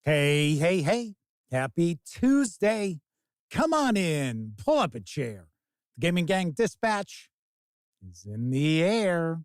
Hey, hey, hey. Happy Tuesday. Come on in. Pull up a chair. The Gaming Gang Dispatch is in the air.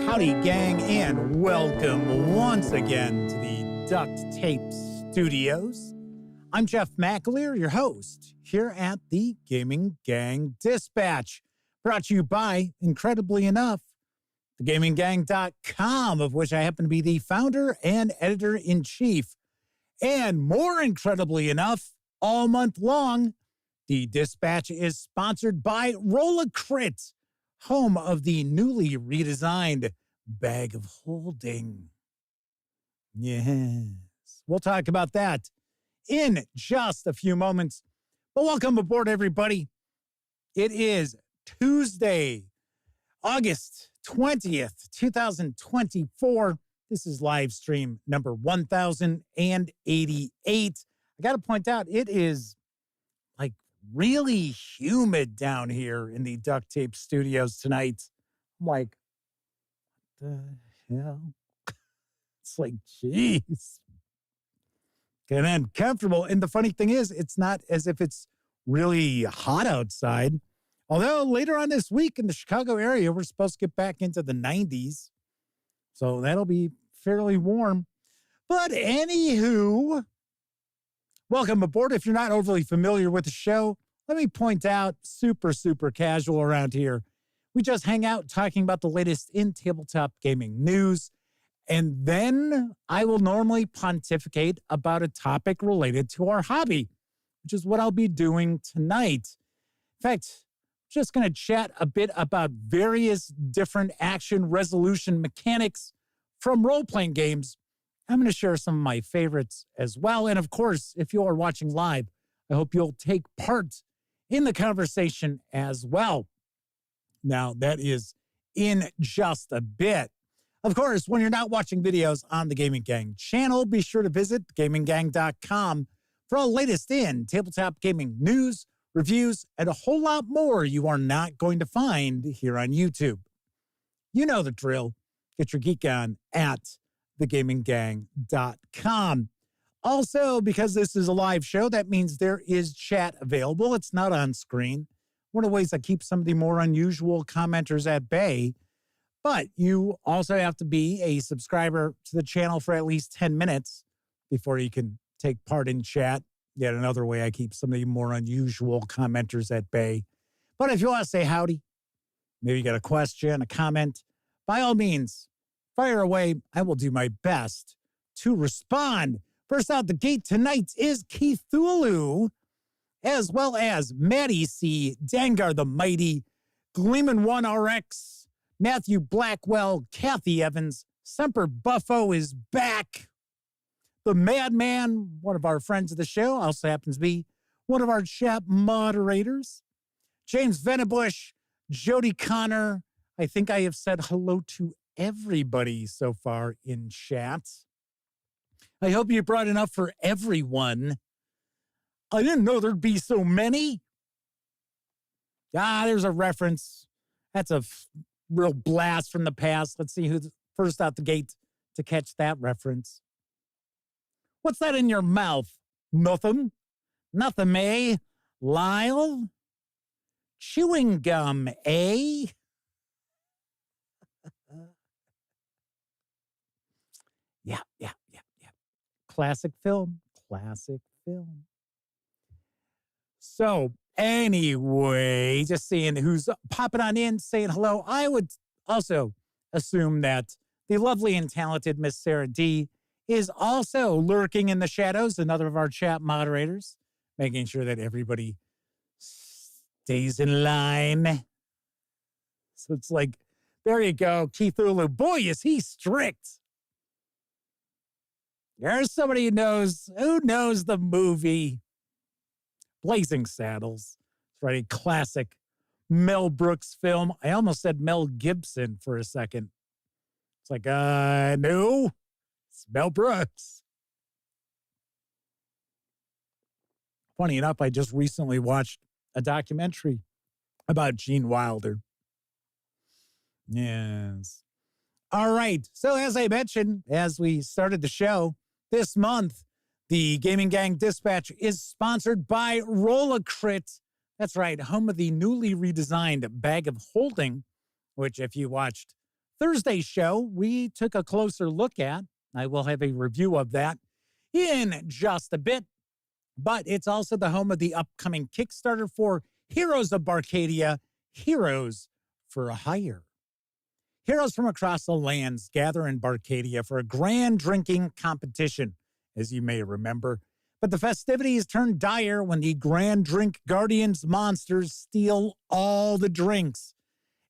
Howdy, gang, and welcome once again to the Duct Tape Studios. I'm Jeff McAleer, your host, here at the Gaming Gang Dispatch, brought to you by, incredibly enough, thegaminggang.com, of which I happen to be the founder and editor-in-chief. And more incredibly enough, all month long, the Dispatch is sponsored by Roll-A-Crit, home of the newly redesigned Bag of Holding. Yes, we'll talk about that in just a few moments. But welcome aboard, everybody. It is Tuesday, August 20th, 2024. This is live stream number 1088. I got to point out, it is like really humid down here in the Duct Tape Studios tonight. I'm like, what the hell? It's like, geez. And uncomfortable. And the funny thing is, it's not as if it's really hot outside. Although later on this week in the Chicago area, we're supposed to get back into the 90s. So that'll be fairly warm. But anywho, welcome aboard. If you're not overly familiar with the show, let me point out, super casual around here. We just hang out talking about the latest in tabletop gaming news. And then I will normally pontificate about a topic related to our hobby, which is what I'll be doing tonight. In fact, just going to chat a bit about various different action resolution mechanics from role-playing games. I'm going to share some of my favorites as well. And of course, if you are watching live, I hope you'll take part in the conversation as well. Now, that is in just a bit. Of course, when you're not watching videos on the Gaming Gang channel, be sure to visit gaminggang.com for all latest in tabletop gaming news, reviews, and a whole lot more you are not going to find here on YouTube. You know the drill. Get your geek on at thegaminggang.com. Also, because this is a live show, that means there is chat available. It's not on screen. One of the ways I keep some of the more unusual commenters at bay. But you also have to be a subscriber to the channel for at least 10 minutes before you can take part in chat. Yet another way I keep some of the more unusual commenters at bay. But if you want to say howdy, maybe you got a question, a comment, by all means, fire away. I will do my best to respond. First out the gate tonight is Cthulhu, as well as Maddie C., Dangar the Mighty, Gleeman 1RX, Matthew Blackwell, Kathy Evans, Semper Buffo is back. The Madman, one of our friends of the show, also happens to be one of our chat moderators. James Venabush, Jody Connor. I think I have said hello to everybody so far in chat. I hope you brought enough for everyone. I didn't know there'd be so many. There's a reference. That's a real blast from the past. Let's see who's first out the gate to catch that reference. What's that in your mouth? Nothing. Nothing, eh? Lyle? Chewing gum, eh? Yeah. Classic film. So anyway, just seeing who's popping on in, saying hello. I would also assume that the lovely and talented Miss Sarah D is also lurking in the shadows, another of our chat moderators, making sure that everybody stays in line. So it's like, there you go, Cthulhu. Boy, is he strict. There's somebody who knows the movie Blazing Saddles. right, a classic Mel Brooks film. I almost said Mel Gibson for a second. It's like, no, it's Mel Brooks. Funny enough, I just recently watched a documentary about Gene Wilder. Yes. All right. So as I mentioned, as we started the show, this month, the Gaming Gang Dispatch is sponsored by Rolacrit. That's right, home of the newly redesigned Bag of Holding, which if you watched Thursday's show, we took a closer look at. I will have a review of that in just a bit. But it's also the home of the upcoming Kickstarter for Heroes of Barcadia, Heroes for Hire. Heroes from across the lands gather in Barcadia for a grand drinking competition, as you may remember. But the festivities turn dire when the Grand Drink Guardians monsters steal all the drinks.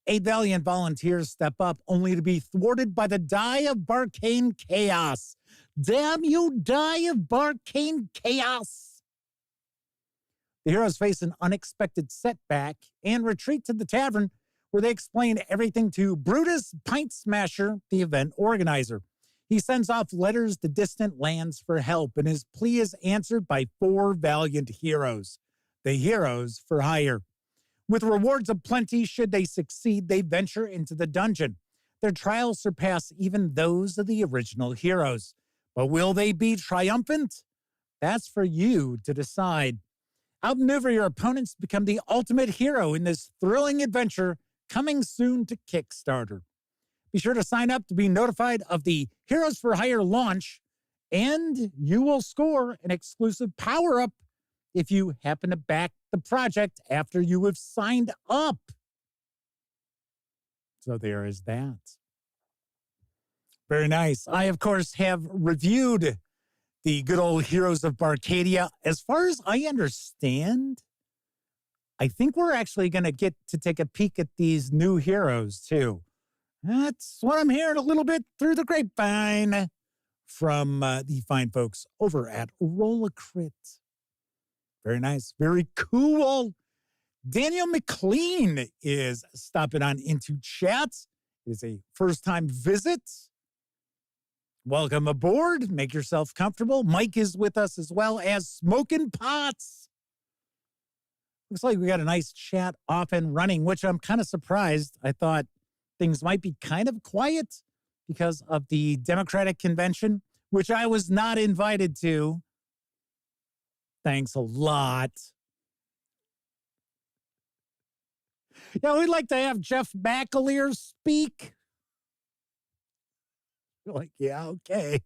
8 valiant volunteers step up, only to be thwarted by the Die of Barcane Chaos. Damn you, Die of Barcane Chaos! The heroes face an unexpected setback and retreat to the tavern, where they explain everything to Brutus Pint Smasher, the event organizer. He sends off letters to distant lands for help, and his plea is answered by 4 valiant heroes, the Heroes for Hire. With rewards aplenty should they succeed, they venture into the dungeon. Their trials surpass even those of the original heroes. But will they be triumphant? That's for you to decide. Outmaneuver your opponents to become the ultimate hero in this thrilling adventure, coming soon to Kickstarter. Be sure to sign up to be notified of the Heroes for Hire launch, and you will score an exclusive power-up if you happen to back the project after you have signed up. So there is that. Very nice. I, of course, have reviewed the good old Heroes of Barcadia. As far as I understand, I think we're actually going to get to take a peek at these new heroes, too. That's what I'm hearing a little bit through the grapevine from the fine folks over at Rolacrit. Very nice. Very cool. Daniel McLean is stopping on into chat. It is a first-time visit. Welcome aboard. Make yourself comfortable. Mike is with us as well as Smoking Pots. Looks like we got a nice chat off and running, which I'm kind of surprised. I thought things might be kind of quiet because of the Democratic convention, which I was not invited to. Thanks a lot. Yeah, we'd like to have Jeff McAleer speak. You're like, yeah, okay.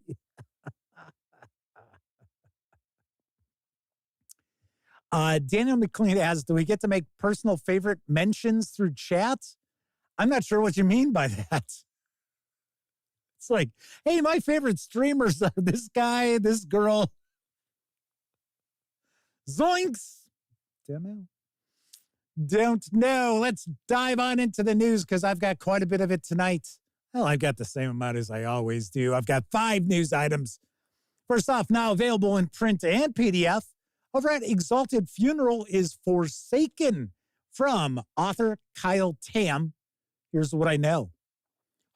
Daniel McLean asks, do we get to make personal favorite mentions through chat? I'm not sure what you mean by that. It's like, hey, my favorite streamers are this guy, this girl. Zoinks. Don't know. Let's dive on into the news because I've got quite a bit of it tonight. Well, I've got the same amount as I always do. I've got 5 news items. First off, now available in print and PDF, over at Exalted Funeral is Forsaken from author Kyle Tam. Here's what I know.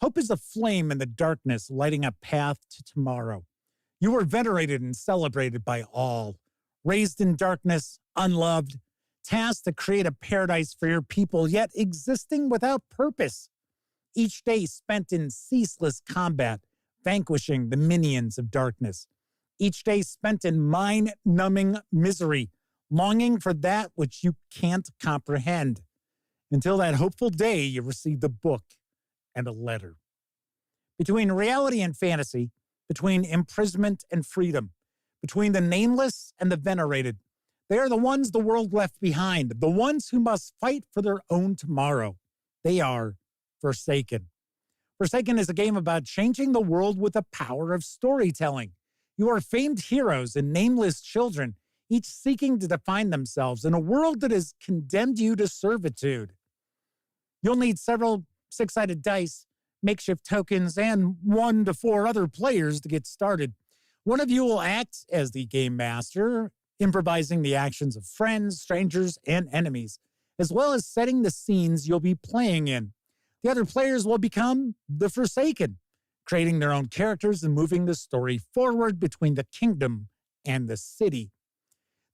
Hope is a flame in the darkness, lighting a path to tomorrow. You are venerated and celebrated by all. Raised in darkness, unloved, tasked to create a paradise for your people, yet existing without purpose. Each day spent in ceaseless combat, vanquishing the minions of darkness. Each day spent in mind-numbing misery, longing for that which you can't comprehend. Until that hopeful day, you receive the book and a letter. Between reality and fantasy, between imprisonment and freedom, between the nameless and the venerated, they are the ones the world left behind, the ones who must fight for their own tomorrow. They are Forsaken. Forsaken is a game about changing the world with the power of storytelling. You are famed heroes and nameless children, each seeking to define themselves in a world that has condemned you to servitude. You'll need several 6-sided dice, makeshift tokens, and 1 to 4 other players to get started. One of you will act as the game master, improvising the actions of friends, strangers, and enemies, as well as setting the scenes you'll be playing in. The other players will become the Forsaken, creating their own characters and moving the story forward between the kingdom and the city.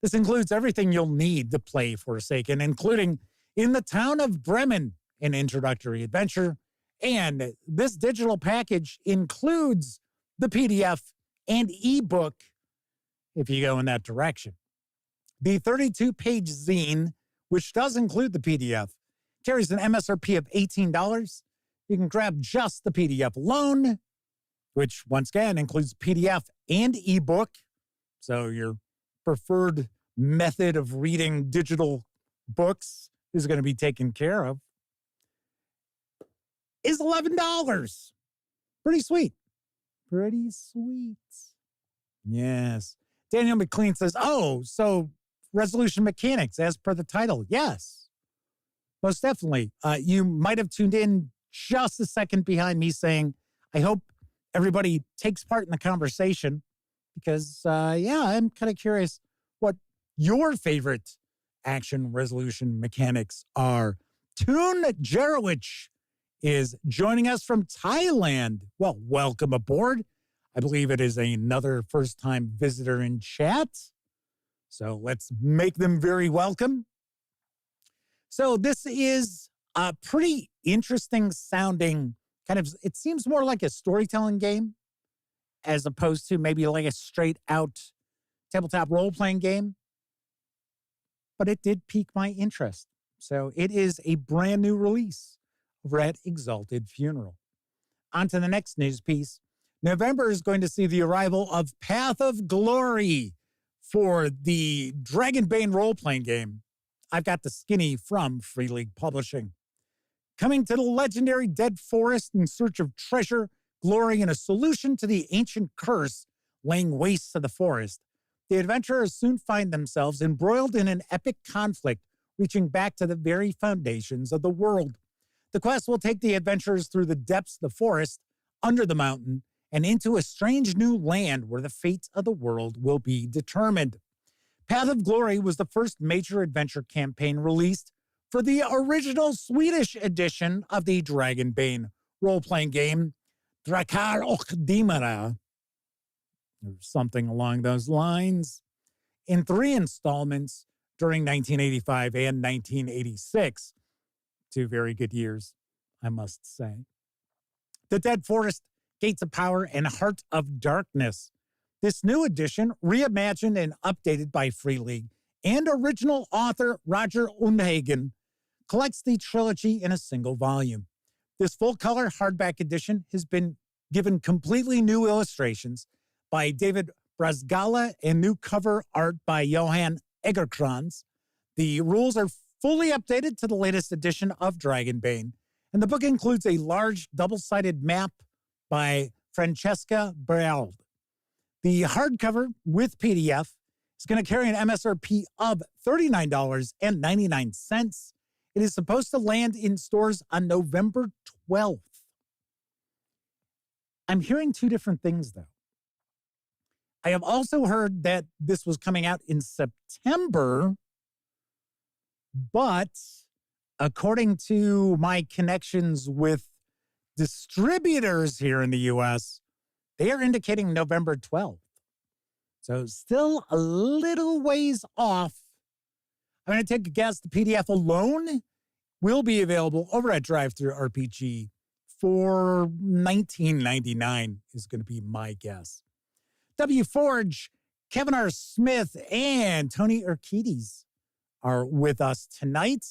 This includes everything you'll need to play Forsaken, including In the Town of Bremen, an introductory adventure. And this digital package includes the PDF and ebook if you go in that direction. The 32-page zine, which does include the PDF, carries an MSRP of $18. You can grab just the PDF alone, which once again includes PDF and ebook. So your preferred method of reading digital books is going to be taken care of. Is $11. Pretty sweet. Pretty sweet. Yes. Daniel McLean says, oh, so resolution mechanics as per the title. Yes, most definitely. You might have tuned in just a second behind me saying, I hope everybody takes part in the conversation because, I'm kind of curious what your favorite action resolution mechanics are. Toon Jerowich is joining us from Thailand. Well, welcome aboard. I believe it is another first-time visitor in chat. So let's make them very welcome. So this is a pretty interesting sounding kind of, it seems more like a storytelling game as opposed to maybe like a straight out tabletop role-playing game. But it did pique my interest. So it is a brand new release over at Exalted Funeral. On to the next news piece. November is going to see the arrival of Path of Glory for the Dragonbane role-playing game. I've got the skinny from Free League Publishing. Coming to the legendary Dead Forest in search of treasure, glory, and a solution to the ancient curse laying waste to the forest, the adventurers soon find themselves embroiled in an epic conflict reaching back to the very foundations of the world. The quest will take the adventurers through the depths of the forest, under the mountain, and into a strange new land where the fate of the world will be determined. Path of Glory was the first major adventure campaign released for the original Swedish edition of the Dragonbane role-playing game, Drakar och Dimara, or something along those lines, in 3 installments during 1985 and 1986. 2 very good years, I must say. The Dead Forest, Gates of Power, and Heart of Darkness. This new edition, reimagined and updated by Free League and original author Roger Unhagen, collects the trilogy in a single volume. This full-color hardback edition has been given completely new illustrations by David Brasgala and new cover art by Johan Egerkrans. The rules are fully updated to the latest edition of Dragonbane, and the book includes a large double-sided map by Francesca Berald. The hardcover with PDF is going to carry an MSRP of $39.99. It is supposed to land in stores on November 12th. I'm hearing 2 different things, though. I have also heard that this was coming out in September, but according to my connections with distributors here in the U.S., they are indicating November 12th. So still a little ways off. I'm going to take a guess. The PDF alone will be available over at DriveThruRPG for $19.99 is going to be my guess. W. Forge, Kevin R. Smith, and Tony Urquides are with us tonight.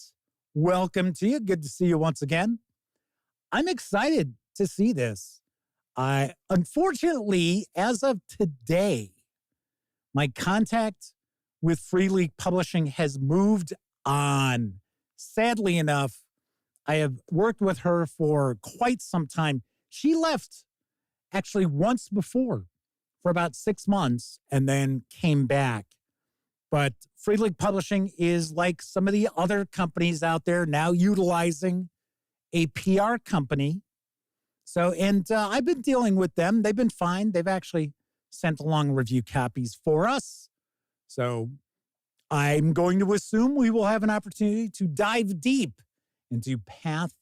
Welcome to you. Good to see you once again. I'm excited to see this. Unfortunately, as of today, my contact with Free League Publishing has moved on. Sadly enough, I have worked with her for quite some time. She left actually once before for about 6 months and then came back. But Free League Publishing is like some of the other companies out there now utilizing a PR company. So, I've been dealing with them. They've been fine. They've actually sent along review copies for us. So I'm going to assume we will have an opportunity to dive deep into Path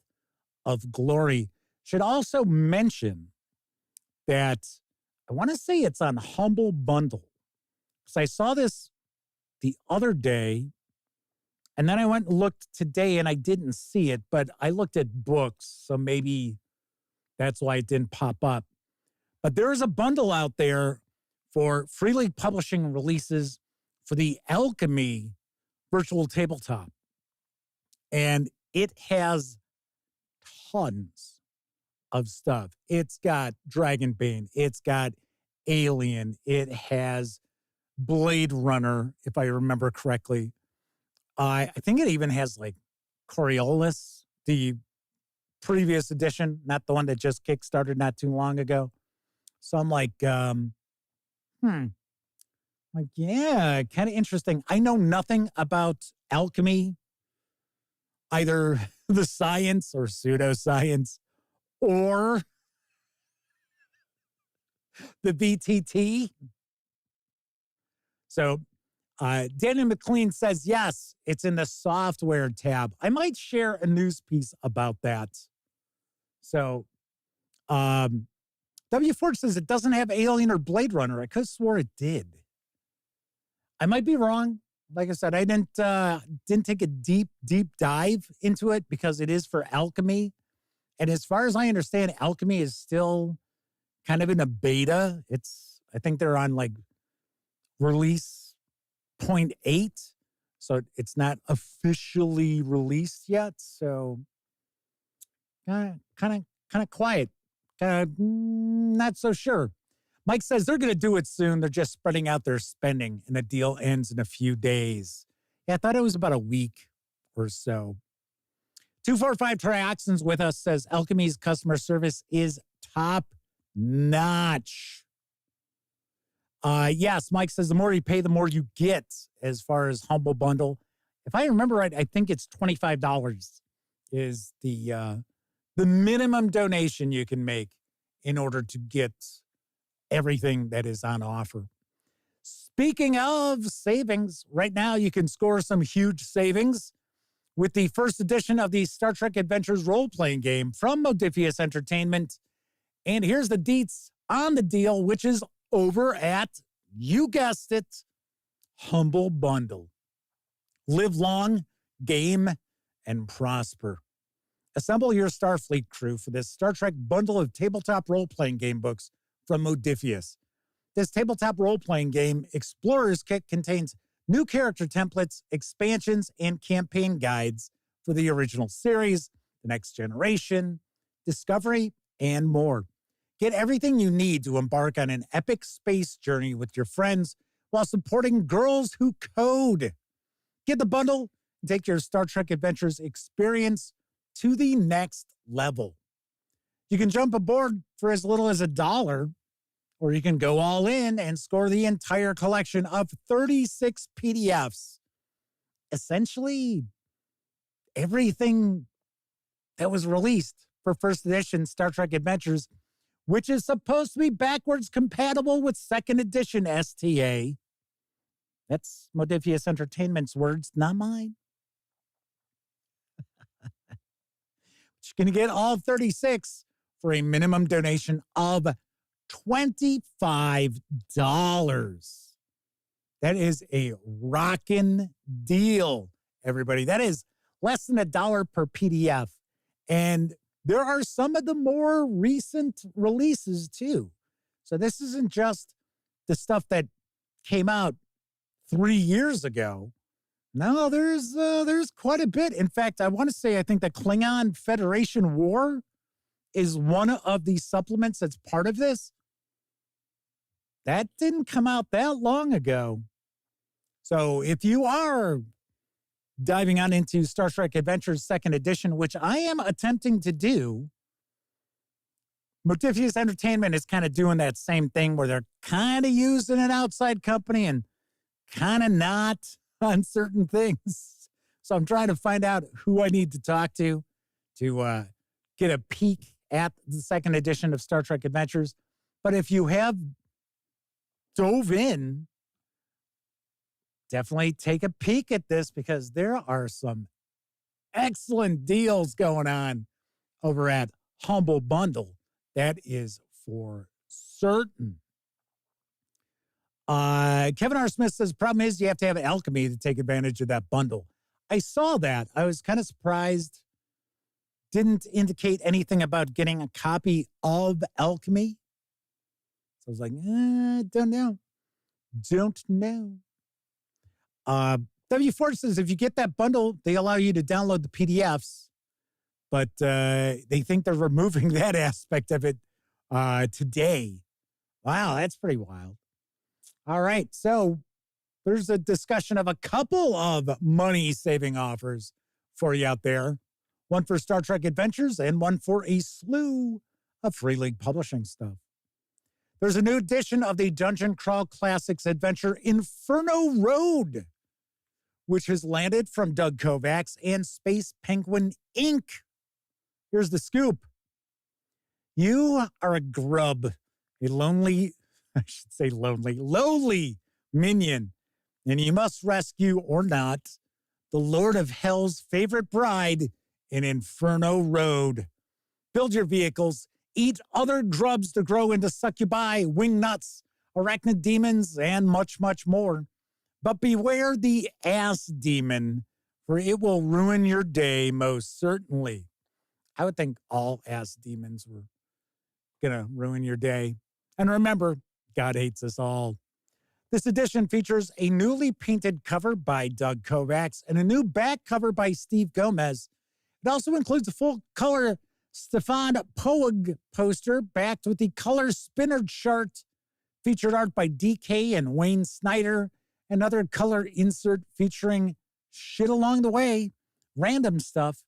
of Glory. Should also mention that I want to say it's on Humble Bundle. Because I saw this the other day, and then I went and looked today and I didn't see it, but I looked at books, so maybe that's why it didn't pop up. But there is a bundle out there for Free League Publishing releases for the Alchemy virtual tabletop. And it has tons of stuff. It's got Dragonbane. It's got Alien. It has Blade Runner, if I remember correctly. I think it even has like Coriolis, the previous edition, not the one that just kickstarted not too long ago. So I'm like, yeah, kind of interesting. I know nothing about alchemy, either the science or pseudoscience or the BTT. So Danny McLean says, yes, it's in the software tab. I might share a news piece about that. So W. Ford says it doesn't have Alien or Blade Runner. I could have swore it did. I might be wrong. Like I said, I didn't take a deep dive into it because it is for alchemy. And as far as I understand, alchemy is still kind of in a beta. I think they're on like release 0.8. So it's not officially released yet. So kind of quiet. Not so sure. Mike says they're going to do it soon. They're just spreading out their spending, and the deal ends in a few days. Yeah, I thought it was about a week or so. 245 Trioxins with us says Alchemy's customer service is top notch. Yes, Mike says the more you pay, the more you get as far as Humble Bundle. If I remember right, I think it's $25 is the minimum donation you can make in order to get everything that is on offer. Speaking of savings, right now you can score some huge savings with the first edition of the Star Trek Adventures role-playing game from Modiphius Entertainment. And here's the deets on the deal, which is over at, you guessed it, Humble Bundle. Live long, game, and prosper. Assemble your Starfleet crew for this Star Trek bundle of tabletop role-playing game books from Modiphius. This tabletop role-playing game Explorer's Kit contains new character templates, expansions, and campaign guides for the original series, the Next Generation, Discovery, and more. Get everything you need to embark on an epic space journey with your friends while supporting girls who code. Get the bundle and take your Star Trek Adventures experience to the next level. You can jump aboard for as little as $1, or you can go all in and score the entire collection of 36 PDFs. Essentially, everything that was released for first edition Star Trek Adventures, which is supposed to be backwards compatible with second edition STA. That's Modiphius Entertainment's words, not mine. But you're going to get all 36 for a minimum donation of $25. That is a rockin' deal, everybody. That is less than $1 per PDF. And there are some of the more recent releases too. So this isn't just the stuff that came out 3 years ago. No, there's quite a bit. In fact, I want to say I think the Klingon Federation War is one of the supplements that's part of this. That didn't come out that long ago. So if you are diving on into Star Trek Adventures 2nd Edition, which I am attempting to do, Modiphius Entertainment is kind of doing that same thing where they're kind of using an outside company and kind of not on certain things. So I'm trying to find out who I need to talk to get a peek at the 2nd edition of Star Trek Adventures. But if you have dove in, definitely take a peek at this because there are some excellent deals going on over at Humble Bundle. That is for certain. Kevin R. Smith says, problem is you have to have alchemy to take advantage of that bundle. I saw that. I was kind of surprised. Didn't indicate anything about getting a copy of alchemy. So I was like, don't know. Don't know. W4 says, if you get that bundle, they allow you to download the PDFs, but they think they're removing that aspect of it today. Wow, that's pretty wild. All right, so there's a discussion of a couple of money-saving offers for you out there. One for Star Trek Adventures and one for a slew of Free League Publishing stuff. There's a new edition of the Dungeon Crawl Classics adventure Inferno Road, which has landed from Doug Kovacs and Space Penguin Inc. Here's the scoop. You are a grub, a lonely minion, and you must rescue or not the Lord of Hell's favorite bride in Inferno Road. Build your vehicles, eat other grubs to grow into succubi, wing nuts, arachnid demons, and much, much more. But beware the ass demon, for it will ruin your day most certainly. I would think all ass demons were going to ruin your day. And remember, God hates us all. This edition features a newly painted cover by Doug Kovacs and a new back cover by Steve Gomez. It also includes a full-color Stefan Poeg poster backed with the color spinner chart, featured art by DK and Wayne Snyder, another color insert featuring shit along the way, random stuff,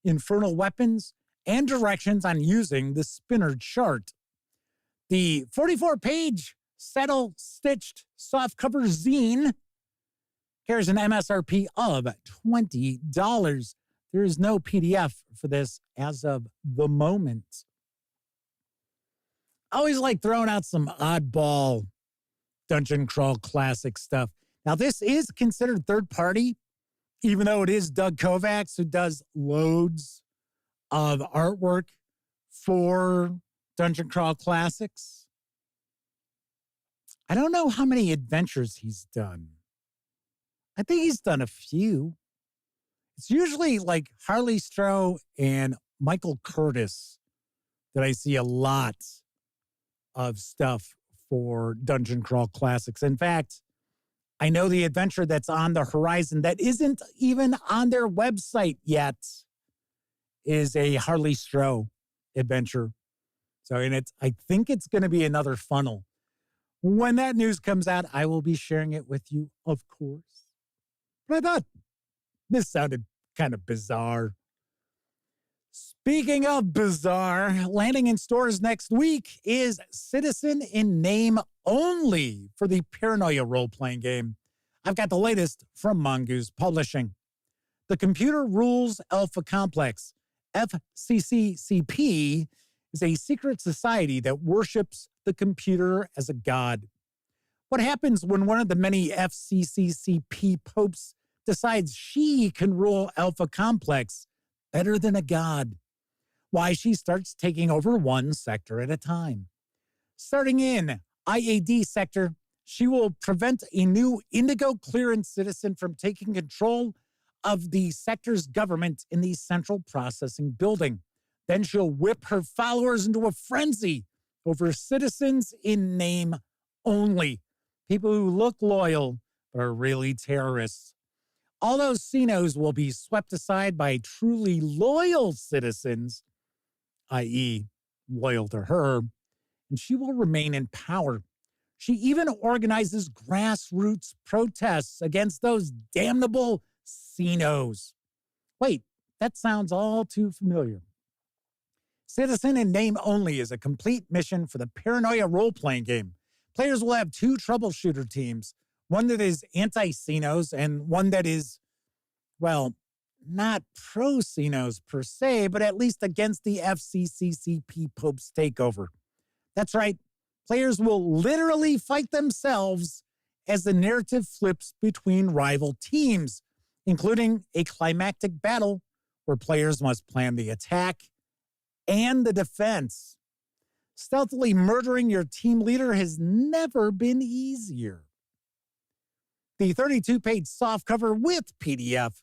infernal weapons, and directions on using the spinner chart. The 44-page saddle-stitched softcover zine carries an MSRP of $20. There is no PDF for this as of the moment. I always like throwing out some oddball Dungeon Crawl Classic stuff. Now, this is considered third-party, even though it is Doug Kovacs who does loads of artwork for Dungeon Crawl Classics. I don't know how many adventures he's done. I think he's done a few. It's usually like Harley Stroh and Michael Curtis that I see a lot of stuff for Dungeon Crawl Classics. In fact, I know the adventure that's on the horizon that isn't even on their website yet is a Harley Stroh adventure. So, I think it's going to be another funnel. When that news comes out, I will be sharing it with you, of course. But I thought this sounded kind of bizarre. Speaking of bizarre, landing in stores next week is Citizen in Name Only for the Paranoia role-playing game. I've got the latest from Mongoose Publishing. The Computer Rules Alpha Complex, FCCCP, is a secret society that worships the computer as a god. What happens when one of the many FCCCP popes decides she can rule Alpha Complex better than a god? Why, she starts taking over one sector at a time. Starting in IAD sector, she will prevent a new Indigo clearance citizen from taking control of the sector's government in the central processing building. Then she'll whip her followers into a frenzy over Citizens in Name Only, people who look loyal but are really terrorists. All those CINOs will be swept aside by truly loyal citizens, i.e., loyal to her, and she will remain in power. She even organizes grassroots protests against those damnable CINOs. Wait, that sounds all too familiar. Citizen in Name Only is a complete mission for the Paranoia role-playing game. Players will have two troubleshooter teams, one that is anti-CINOs and one that is, well, not pro-CINOs per se, but at least against the FCCCP Pope's takeover. That's right. Players will literally fight themselves as the narrative flips between rival teams, including a climactic battle where players must plan the attack and the defense. Stealthily murdering your team leader has never been easier. The 32-page softcover with PDF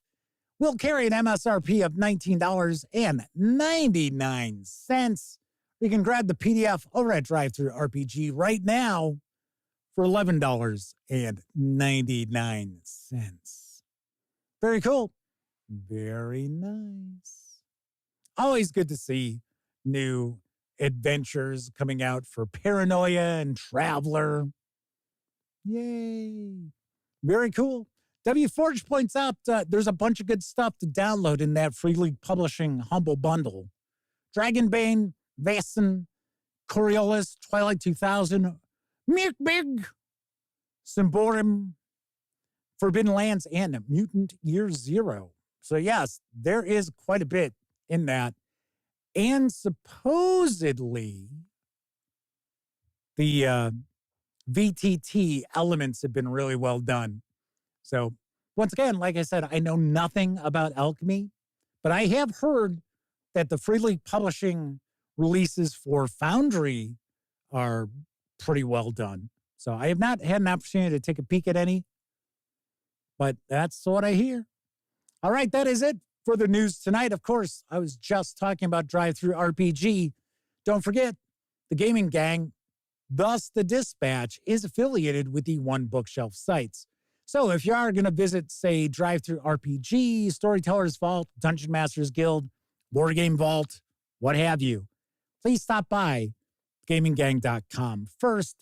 will carry an MSRP of $19.99. You can grab the PDF over at DriveThruRPG right now for $11.99. Very cool. Very nice. Always good to see new adventures coming out for Paranoia and Traveler. Yay. Very cool. W. Forge points out there's a bunch of good stuff to download in that Free League Publishing Humble Bundle. Dragonbane, Vaesen, Coriolis, Twilight 2000, Mirkbig, Symborim, Forbidden Lands, and Mutant Year Zero. So yes, there is quite a bit in that. And supposedly, the VTT elements have been really well done. So once again, like I said, I know nothing about alchemy, but I have heard that the Free League Publishing releases for Foundry are pretty well done. So I have not had an opportunity to take a peek at any, but that's what I hear. All right, that is it for the news tonight. Of course, I was just talking about DriveThruRPG. Don't forget, the Gaming Gang, thus the Dispatch, is affiliated with the One Bookshelf sites. So if you are going to visit, say, DriveThruRPG, Storyteller's Vault, Dungeon Masters Guild, Board Game Vault, what have you, please stop by gaminggang.com first.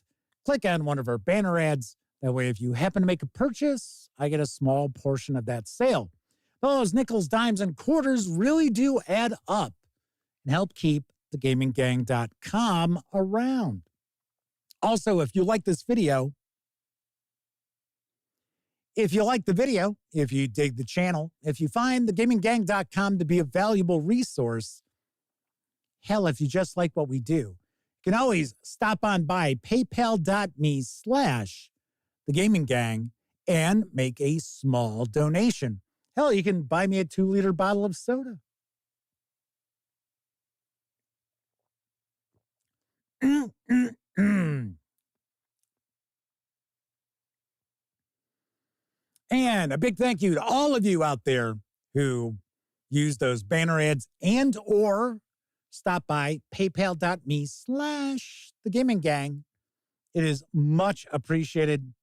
Click on one of our banner ads. That way, if you happen to make a purchase, I get a small portion of that sale. Those nickels, dimes, and quarters really do add up and help keep the gaminggang.com around. Also, if you like this video, if you like the video, if you dig the channel, if you find the gaminggang.com to be a valuable resource, hell, if you just like what we do, you can always stop on by paypal.me/thegaminggang and make a small donation. Hell, you can buy me a 2-liter bottle of soda. And a big thank you to all of you out there who use those banner ads and or stop by paypal.me/thegaminggang. It is much appreciated.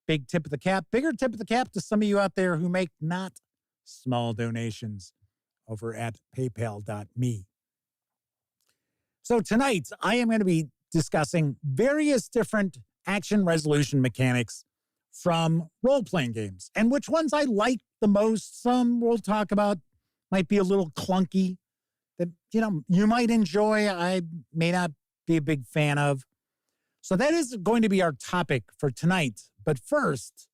Big tip of the cap, bigger tip of the cap to some of you out there who make not small donations over at paypal.me. So tonight, I am going to be discussing various different action resolution mechanics from role-playing games and which ones I like the most. Some we'll talk about might be a little clunky that, you might enjoy. I may not be a big fan of. So that is going to be our topic for tonight. But first,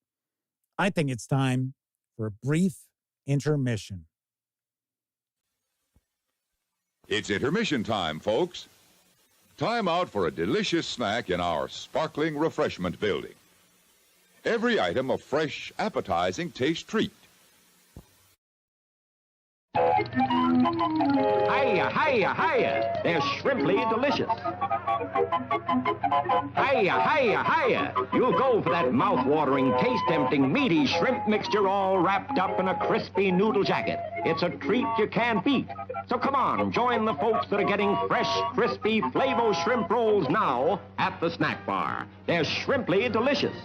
I think it's time for a brief intermission. It's intermission time, folks. Time out for a delicious snack in our sparkling refreshment building. Every item a fresh, appetizing taste treat. Hiya, hiya, hiya. They're shrimply delicious. Hiya, hiya, hiya. You'll go for that mouth-watering, taste-tempting, meaty shrimp mixture all wrapped up in a crispy noodle jacket. It's a treat you can't beat. So come on, join the folks that are getting fresh, crispy, Flavo shrimp rolls now at the snack bar. They're shrimply delicious.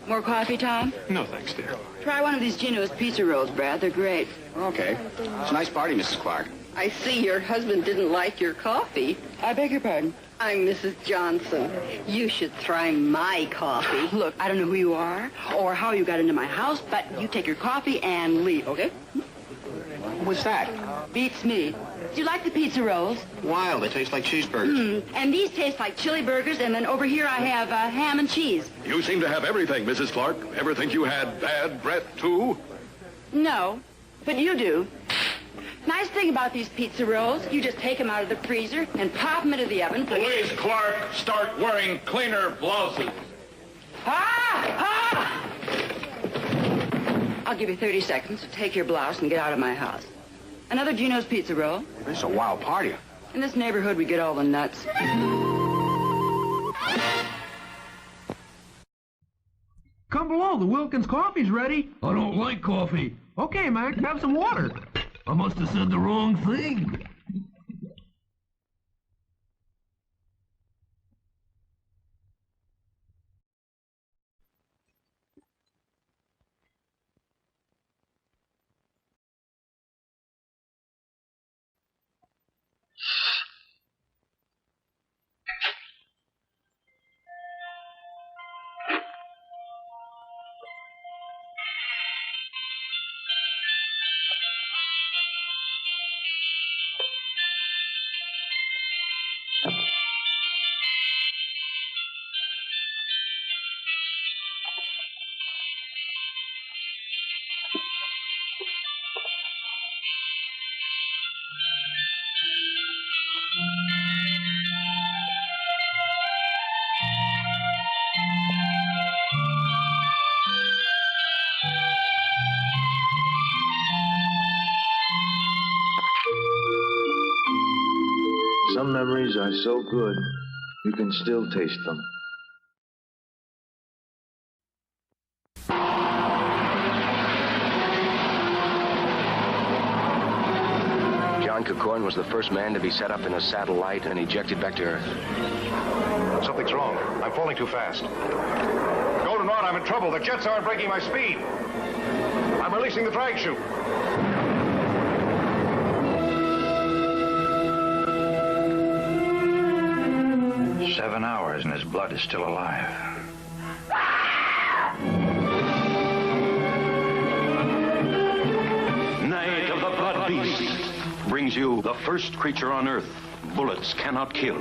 More coffee, Tom? No, thanks, dear. Try one of these Geno's pizza rolls, Brad. They're great. Okay. It's a nice party, Mrs. Clark. I see your husband didn't like your coffee. I beg your pardon? I'm Mrs. Johnson. You should try my coffee. Look, I don't know who you are or how you got into my house, but you take your coffee and leave, okay? What's that? Beats me. Do you like the pizza rolls? Wild. They taste like cheeseburgers. And these taste like chili burgers, and then over here I have ham and cheese. You seem to have everything, Mrs. Clark. Ever think you had bad breath, too? No, but you do. Nice thing about these pizza rolls, you just take them out of the freezer and pop them into the oven. Please, Clark, start wearing cleaner blouses. I'll give you 30 seconds to take your blouse and get out of my house. Another Gino's pizza roll. This is a wild party. In this neighborhood, we get all the nuts. Come below, the Wilkins coffee's ready. I don't like coffee. Okay, Mac, have some water. I must have said the wrong thing. Some memories are so good, you can still taste them. John Cacorn was the first man to be set up in a satellite and ejected back to Earth. Something's wrong. I'm falling too fast. Goldenrod, I'm in trouble. The jets aren't breaking my speed. I'm releasing the drag chute. 7 hours and his blood is still alive. Night of the Blood Beast brings you the first creature on Earth bullets cannot kill.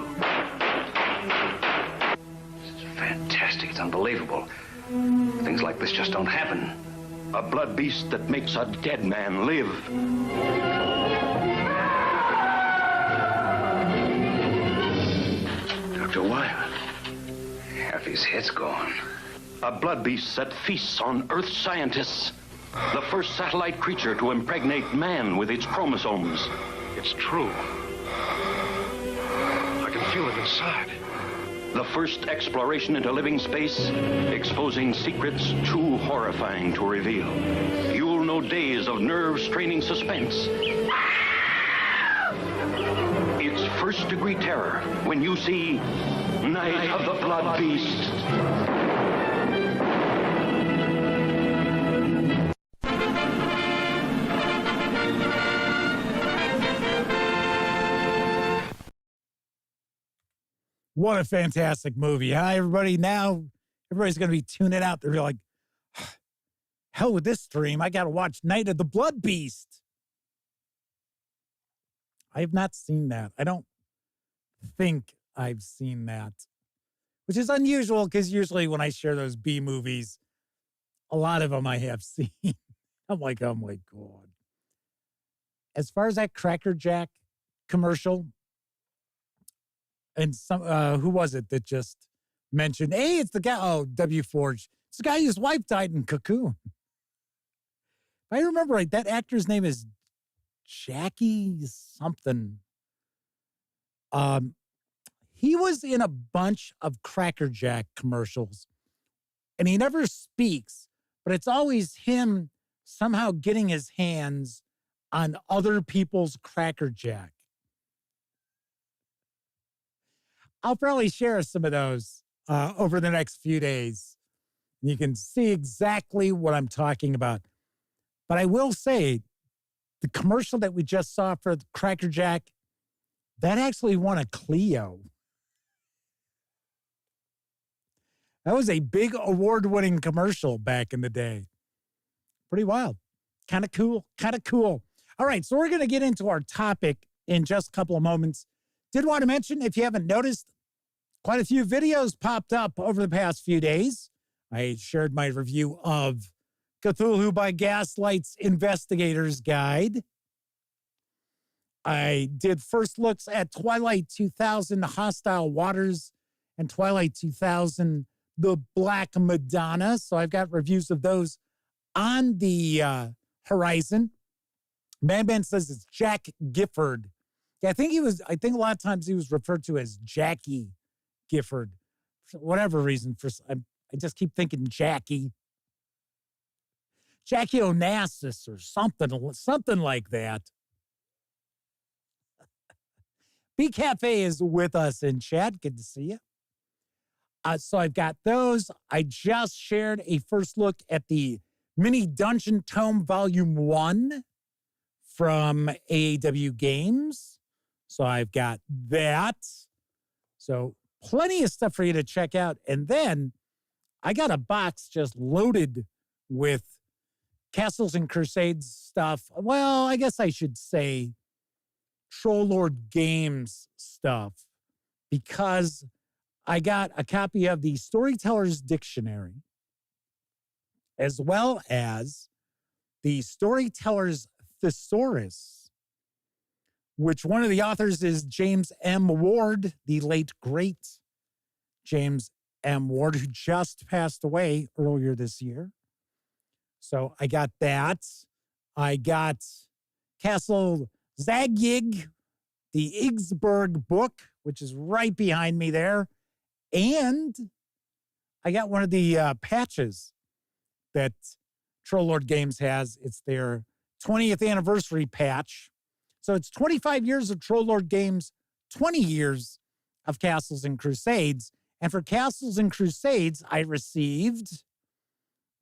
It's fantastic. It's unbelievable. Things like this just don't happen. A blood beast that makes a dead man live. Dr. Wyman, half his head's gone. A blood beast that feasts on Earth scientists. The first satellite creature to impregnate man with its chromosomes. It's true. I can feel it inside. The first exploration into living space, exposing secrets too horrifying to reveal. You'll know days of nerve-straining suspense. It's first-degree terror when you see Night of the Blood Beast. What a fantastic movie. Hi, everybody. Now, everybody's going to be tuning out. They're like, hell with this stream. I got to watch Night of the Blood Beast. I have not seen that. I don't think I've seen that, which is unusual because usually when I share those B movies, a lot of them I have seen. I'm like, oh my God. As far as that Cracker Jack commercial, and some, who was it that just mentioned, hey, it's the guy, oh, W. Forge. It's the guy whose wife died in Cocoon. If I remember right, that actor's name is Jackie something. He was in a bunch of Cracker Jack commercials, and he never speaks, but it's always him somehow getting his hands on other people's Cracker Jack. I'll probably share some of those over the next few days. You can see exactly what I'm talking about. But I will say, the commercial that we just saw for Cracker Jack, that actually won a Clio. That was a big award-winning commercial back in the day. Pretty wild. Kind of cool. Kind of cool. All right, so we're going to get into our topic in just a couple of moments. Did want to mention, if you haven't noticed, quite a few videos popped up over the past few days. I shared my review of Cthulhu by Gaslight's Investigator's Guide. I did first looks at Twilight 2000, Hostile Waters, and Twilight 2000, The Black Madonna. So I've got reviews of those on the horizon. Madman says it's Jack Gifford. Yeah, I think a lot of times he was referred to as Jackie Gifford. For whatever reason, I just keep thinking Jackie Onassis or something like that. B Cafe is with us in chat. Good to see you. So I've got those. I just shared a first look at the Mini Dungeon Tome Volume 1 from AAW Games. So I've got that. So plenty of stuff for you to check out. And then I got a box just loaded with Castles and Crusades stuff. Well, I guess I should say Troll Lord Games stuff, because I got a copy of the Storyteller's Dictionary as well as the Storyteller's Thesaurus, which one of the authors is James M. Ward, the late, great James M. Ward, who just passed away earlier this year. So I got that. I got Castle Zagyig, the Gisbert book, which is right behind me there. And I got one of the patches that Troll Lord Games has. It's their 20th anniversary patch. So it's 25 years of Troll Lord Games, 20 years of Castles and Crusades. And for Castles and Crusades, I received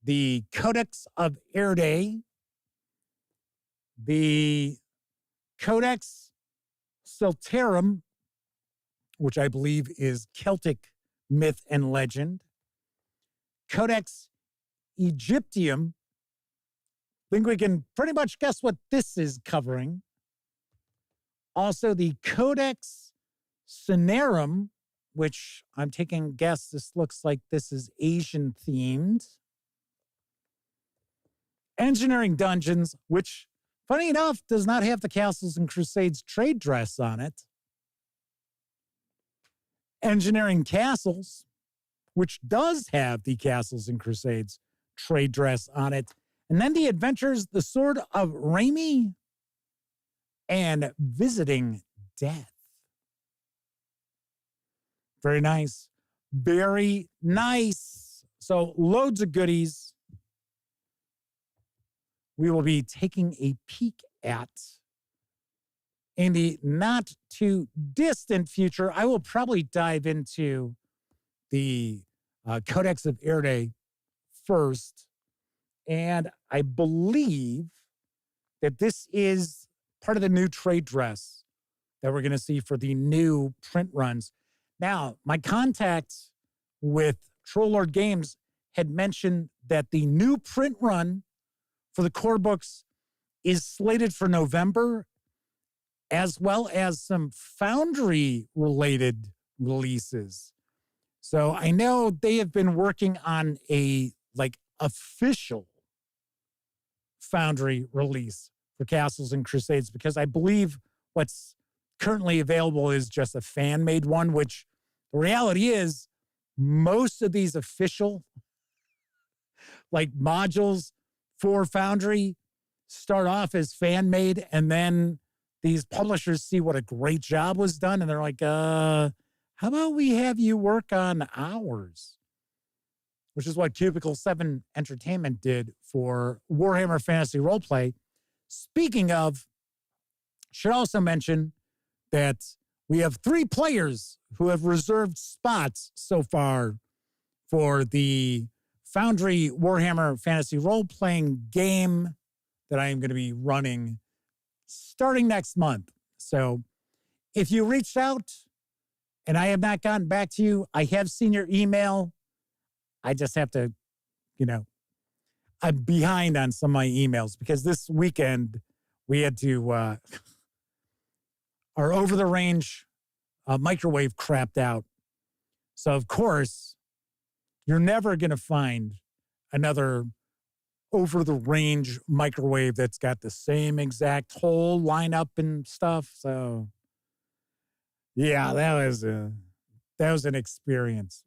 the Codex of Erde, the Codex Celtarum, which I believe is Celtic myth and legend, Codex Egyptium. I think we can pretty much guess what this is covering. Also, the Codex Cinerum, which I'm taking a guess, this looks like this is Asian themed. Engineering Dungeons, which, funny enough, does not have the Castles and Crusades trade dress on it. Engineering Castles, which does have the Castles and Crusades trade dress on it. And then the Adventures, The Sword of Raimi, and Visiting Death. Very nice. Very nice. So loads of goodies we will be taking a peek at in the not too distant future. I will probably dive into the Codex of Erde first. And I believe that this is part of the new trade dress that we're going to see for the new print runs. Now, my contact with Troll Lord Games had mentioned that the new print run for the core books is slated for November, as well as some Foundry-related releases. So I know they have been working on a official Foundry release for Castles and Crusades, because I believe what's currently available is just a fan-made one, which the reality is most of these official modules for Foundry start off as fan-made, and then these publishers see what a great job was done, and they're like, how about we have you work on ours? Which is what Cubicle 7 Entertainment did for Warhammer Fantasy Roleplay. Speaking of, should also mention that we have 3 players who have reserved spots so far for the Foundry Warhammer Fantasy Role-Playing game that I am going to be running starting next month. So if you reached out and I have not gotten back to you, I have seen your email. I just have to, I'm behind on some of my emails because this weekend we had to, our over-the-range microwave crapped out. So, of course, you're never going to find another over-the-range microwave that's got the same exact hole lineup and stuff. So, yeah, that was an experience.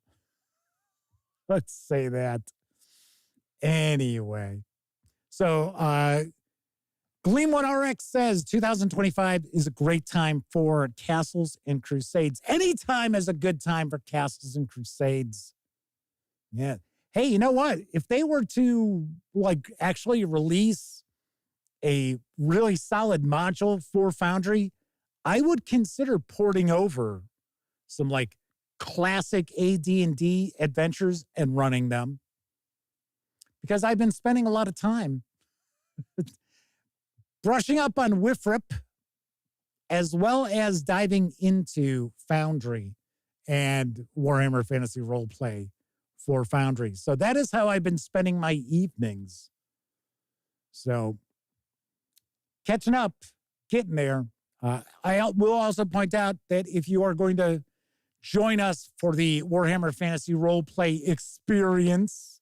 Let's say that. Anyway, so Gleam 1RX says 2025 is a great time for Castles and Crusades. Any time is a good time for Castles and Crusades. Yeah. Hey, you know what? If they were to like actually release a really solid module for Foundry, I would consider porting over some like classic AD&D adventures and running them, because I've been spending a lot of time brushing up on WIFRIP as well as diving into Foundry and Warhammer Fantasy Roleplay for Foundry. So that is how I've been spending my evenings. So catching up, getting there. I will also point out that if you are going to join us for the Warhammer Fantasy Roleplay experience,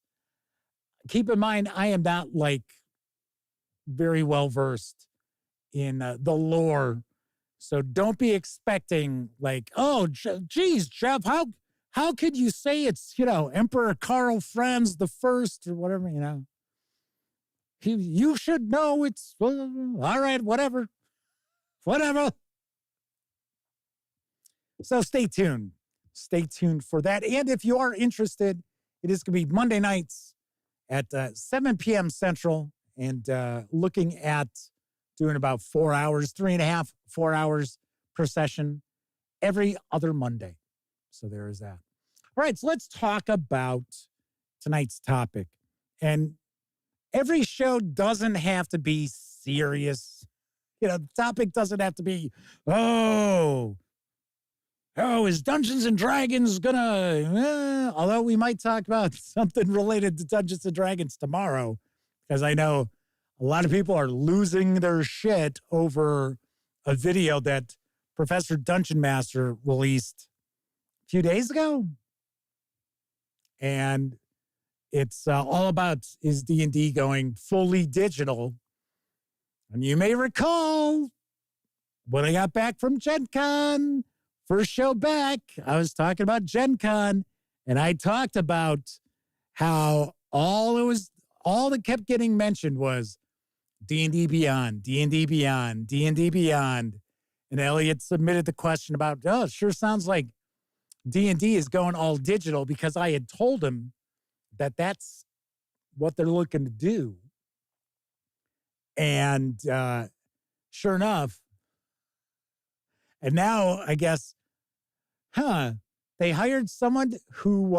keep in mind, I am not like very well versed in the lore. So don't be expecting like, oh, geez, Jeff, how could you say it's, Emperor Karl Franz the First or whatever, you should know it's, all right, whatever. So stay tuned. Stay tuned for that. And if you are interested, it is going to be Monday nights at 7 p.m. Central, and looking at doing about 4 hours, 3.5, 4 hours per session every other Monday. So there is that. All right, so let's talk about tonight's topic. And every show doesn't have to be serious. The topic doesn't have to be, is Dungeons and Dragons gonna, although we might talk about something related to Dungeons and Dragons tomorrow, because I know a lot of people are losing their shit over a video that Professor Dungeon Master released a few days ago. And it's all about, is D&D going fully digital? And you may recall when I got back from Gen Con, first show back, I was talking about Gen Con, and I talked about how all that kept getting mentioned was D&D Beyond, D&D Beyond, D&D Beyond. And Elliot submitted the question about, it sure sounds like D&D is going all digital, because I had told him that that's what they're looking to do. And sure enough, and now I guess, they hired someone who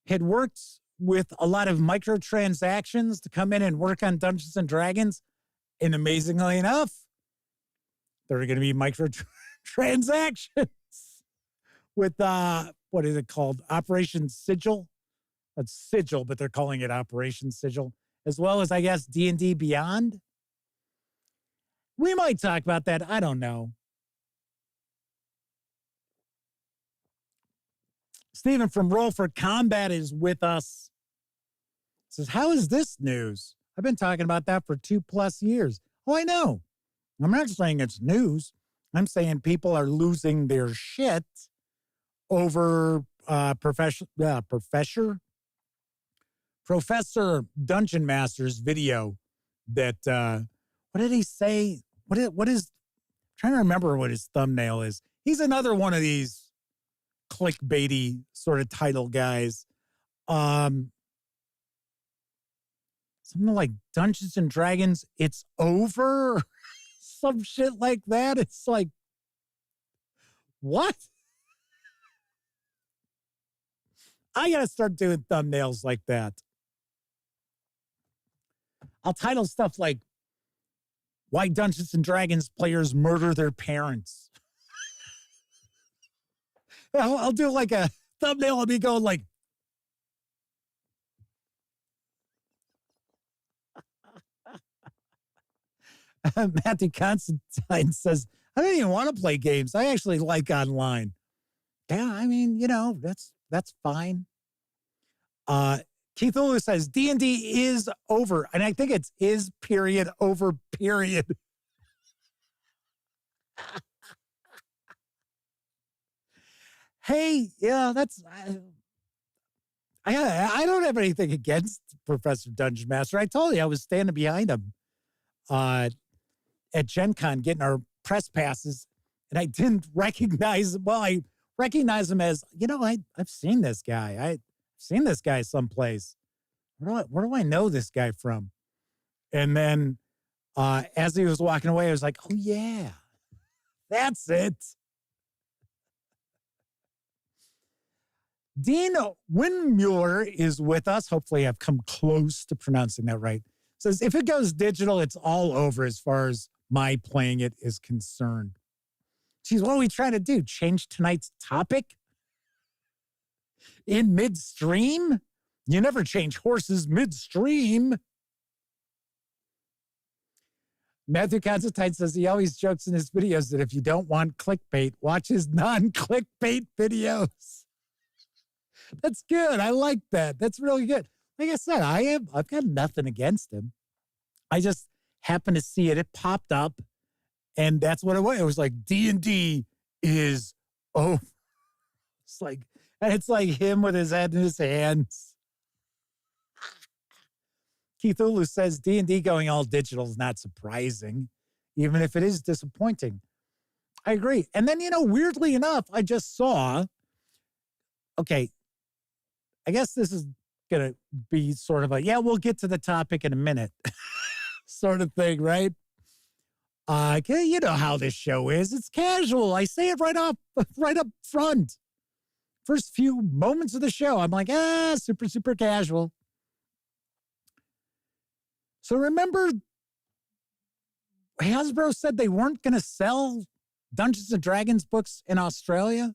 had worked with a lot of microtransactions to come in and work on Dungeons and Dragons. And amazingly enough, there are going to be microtransactions with, what is it called? Operation Sigil. That's Sigil, but they're calling it Operation Sigil, as well as, I guess, D&D Beyond. We might talk about that. I don't know. Stephen from Roll for Combat is with us. Says, how is this news? I've been talking about that for 2+ years. Oh, I know. I'm not saying it's news. I'm saying people are losing their shit over Professor Dungeon Master's video that, what did he say? What is, I'm trying to remember what his thumbnail is. He's another one of these clickbaity sort of title guys. Something like Dungeons and Dragons, it's over. Some shit like that. It's like, what? I got to start doing thumbnails like that. I'll title stuff like, why Dungeons and Dragons players murder their parents. I'll do like a thumbnail of me going like, Matthew Constantine says, I don't even want to play games. I actually like online. Yeah, I mean, that's fine. Keith Ulu says D&D is over. And I think it's is period over period. Hey, yeah, that's... I don't have anything against Professor Dungeon Master. I told you I was standing behind him at Gen Con getting our press passes, and I didn't recognize him. Well, I recognize him as, I've seen this guy. I've seen this guy someplace. Where do I know this guy from? And then as he was walking away, I was like, oh, yeah, that's it. Dean Winmuller is with us. Hopefully I've come close to pronouncing that right. Says, if it goes digital, it's all over as far as my playing it is concerned. Geez, what are we trying to do? Change tonight's topic? In midstream? You never change horses midstream. Matthew Constantine says he always jokes in his videos that if you don't want clickbait, watch his non-clickbait videos. That's good. I like that. That's really good. Like I said, I've got nothing against him. I just happened to see it. It popped up, and that's what it was. It was like D&D is over. It's like him with his head in his hands. Keith Ulu says D&D going all digital is not surprising, even if it is disappointing. I agree. And then, weirdly enough, I just saw, okay, I guess this is going to be sort of we'll get to the topic in a minute sort of thing, right? You know how this show is. It's casual. I say it right up front. First few moments of the show, I'm like, super, super casual. So remember, Hasbro said they weren't going to sell Dungeons & Dragons books in Australia?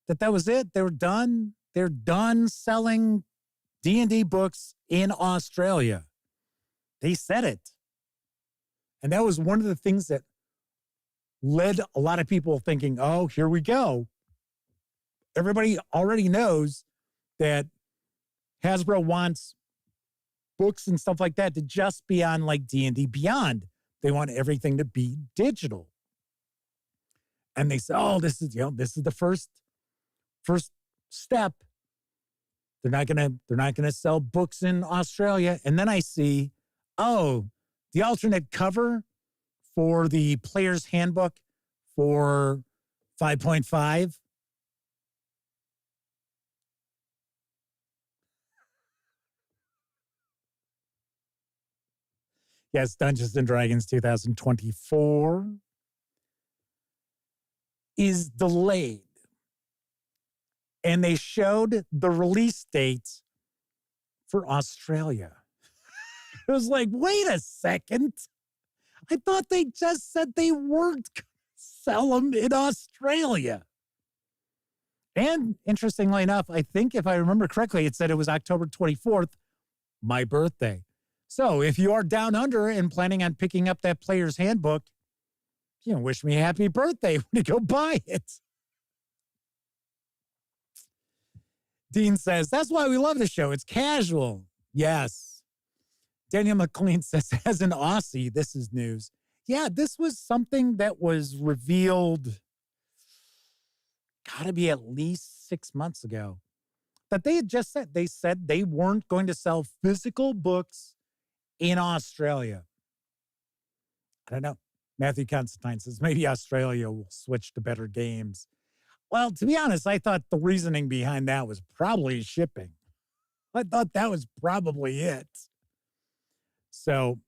That was it? They were done? They're done selling D&D books in Australia. They said it. And that was one of the things that led a lot of people thinking, oh, here we go. Everybody already knows that Hasbro wants books and stuff like that to just be on like D&D Beyond. They want everything to be digital. And they say, oh, this is the first step. They're not gonna sell books in Australia. And then I see, the alternate cover for the player's handbook for 5.5. Yes, Dungeons & Dragons 2024 is delayed. And they showed the release dates for Australia. It was like, wait a second. I thought they just said they weren't going to sell them in Australia. And interestingly enough, I think if I remember correctly, it said it was October 24th, my birthday. So if you are down under and planning on picking up that player's handbook, wish me a happy birthday when you go buy it. Dean says, that's why we love the show. It's casual. Yes. Daniel McLean says, as an Aussie, this is news. Yeah, this was something that was revealed, gotta be at least 6 months ago. That they had just said, they weren't going to sell physical books in Australia. I don't know. Matthew Constantine says, maybe Australia will switch to better games. Well, to be honest, I thought the reasoning behind that was probably shipping. I thought that was probably it. So,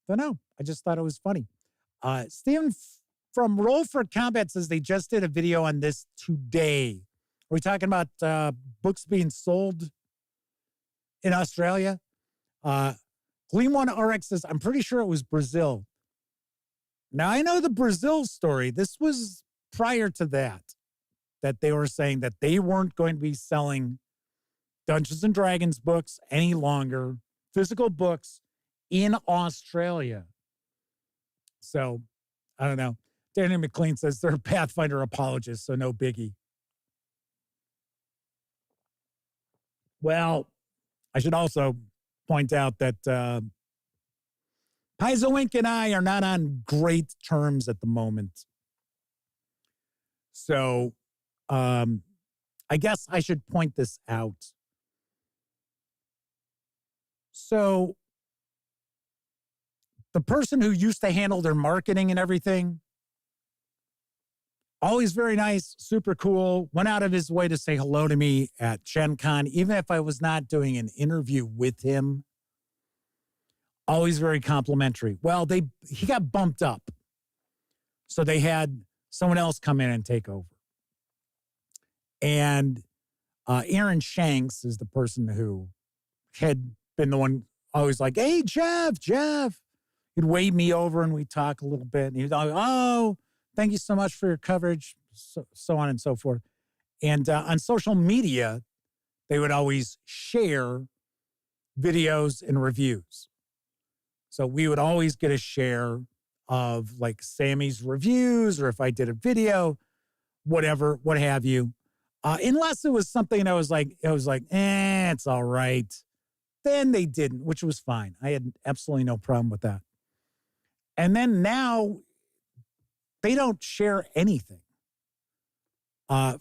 don't know. I just thought it was funny. Steven from Roll for Combat says they just did a video on this today. Are we talking about books being sold in Australia? Gleam1 RX says, I'm pretty sure it was Brazil. Now, I know the Brazil story. This was prior to that they were saying that they weren't going to be selling Dungeons & Dragons books any longer, physical books in Australia. So, I don't know. Danny McLean says they're Pathfinder apologists, so no biggie. Well, I should also point out that Paizo Inc. and I are not on great terms at the moment. So I guess I should point this out. So the person who used to handle their marketing and everything, always very nice, super cool, went out of his way to say hello to me at Gen Con, even if I was not doing an interview with him. Always very complimentary. Well, he got bumped up. So they had someone else come in and take over. And Aaron Shanks is the person who had been the one always like, hey, Jeff. He'd wave me over and we'd talk a little bit. And he'd like, oh, thank you so much for your coverage, so on and so forth. And on social media, they would always share videos and reviews. So we would always get a share of like Sammy's reviews, or if I did a video, whatever, what have you. Unless it was something that was like, it's all right. Then they didn't, which was fine. I had absolutely no problem with that. And then now they don't share anything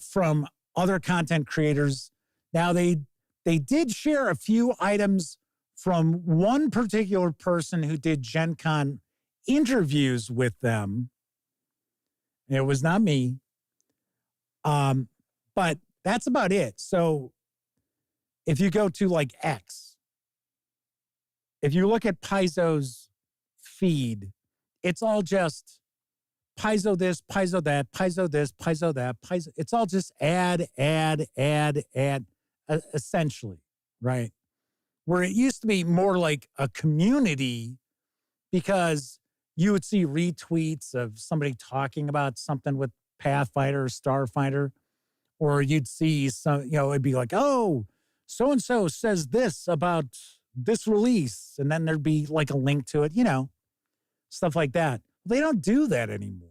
from other content creators. Now they did share a few items from one particular person who did Gen Con interviews with them. It was not me. But that's about it. So if you go to like X, if you look at Paizo's feed, it's all just Paizo this, Paizo that, Paizo this, Paizo that, Paizo. It's all just ad, essentially, right? Where it used to be more like a community, because you would see retweets of somebody talking about something with Pathfinder or Starfinder, or you'd see some, it'd be like, oh, so-and-so says this about this release. And then there'd be like a link to it, stuff like that. They don't do that anymore.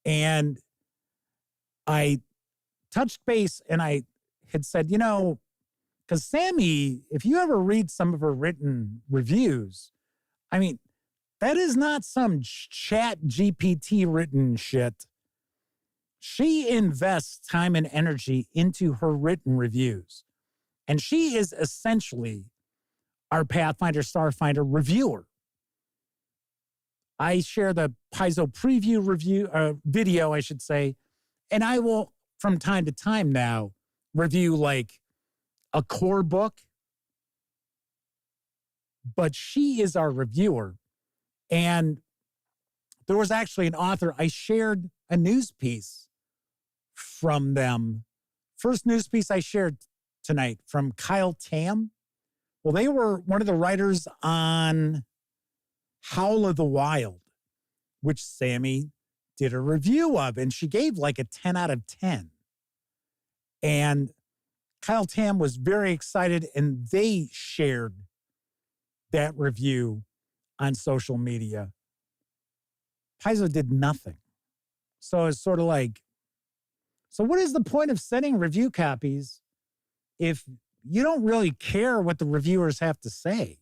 And I touched base and I had said, because Sammy, if you ever read some of her written reviews, I mean, that is not some chat GPT written shit. She invests time and energy into her written reviews. And she is essentially our Pathfinder Starfinder reviewer. I share the Paizo preview video, I should say, and I will, from time to time now, review like a core book. But she is our reviewer. And there was actually an author, I shared a news piece from them. First news piece I shared tonight from Kyle Tam. Well, they were one of the writers on Howl of the Wild, which Sammy did a review of, and she gave like a 10 out of 10. And Kyle Tam was very excited, and they shared that review on social media. Paizo did nothing. So it's sort of like, so what is the point of sending review copies if you don't really care what the reviewers have to say?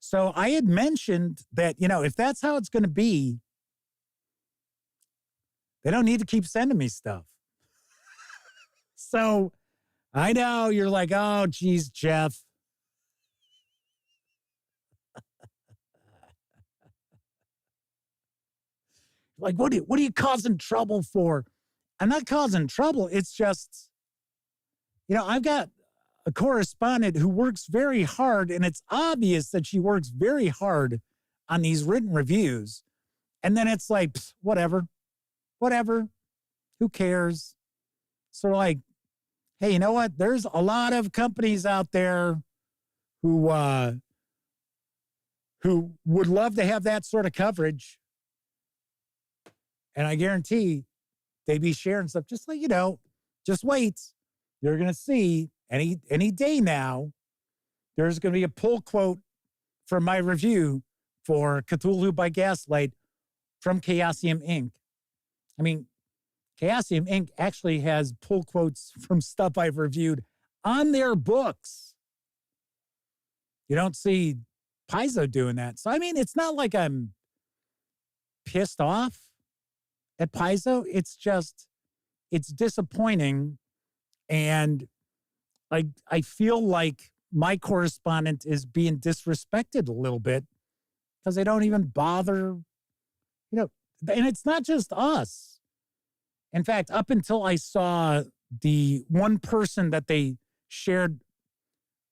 So I had mentioned that, if that's how it's going to be, they don't need to keep sending me stuff. So I know you're like, oh, geez, Jeff. Like, what are you causing trouble for? I'm not causing trouble. It's just, I've got a correspondent who works very hard, and it's obvious that she works very hard on these written reviews. And then it's like, whatever, who cares? Sort of like, hey, you know what? There's a lot of companies out there who would love to have that sort of coverage. And I guarantee they'd be sharing stuff. Just like, just wait. You're going to see any day now, there's going to be a pull quote from my review for Cthulhu by Gaslight from Chaosium Inc. I mean, Chaosium Inc. actually has pull quotes from stuff I've reviewed on their books. You don't see Paizo doing that. So, I mean, it's not like I'm pissed off at Paizo. It's just, it's disappointing. And I feel like my correspondent is being disrespected a little bit because they don't even bother, and it's not just us. In fact, up until I saw the one person that they shared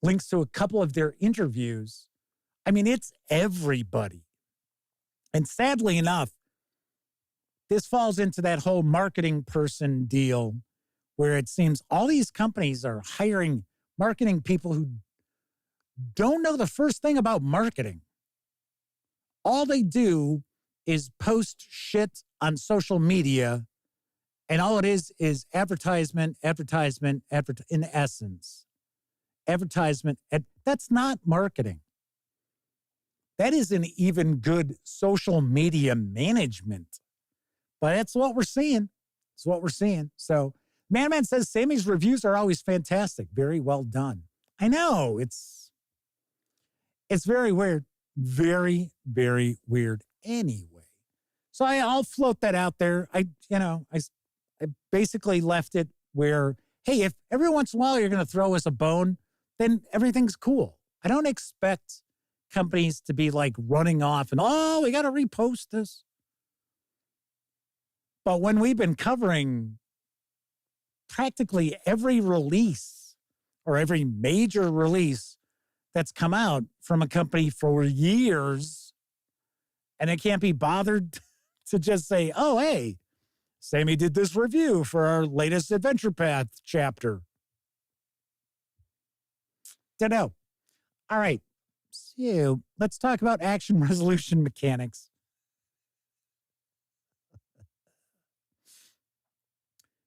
links to a couple of their interviews, I mean, it's everybody. And sadly enough, this falls into that whole marketing person deal where it seems all these companies are hiring marketing people who don't know the first thing about marketing. All they do is post shit on social media, and all it is advertisement, in essence. Advertisement. That's not marketing. That isn't even good social media management. But that's what we're seeing. It's what we're seeing. So, Man says, Sammy's reviews are always fantastic. Very well done. I know. It's very weird. Very, very weird anyway. So I'll float that out there. I basically left it where, hey, if every once in a while you're going to throw us a bone, then everything's cool. I don't expect companies to be like running off and, oh, we got to repost this. But when we've been covering practically every release or every major release that's come out from a company for years, and it can't be bothered to just say, oh, hey, Sammy did this review for our latest Adventure Path chapter. Don't know. All right. So let's talk about action resolution mechanics.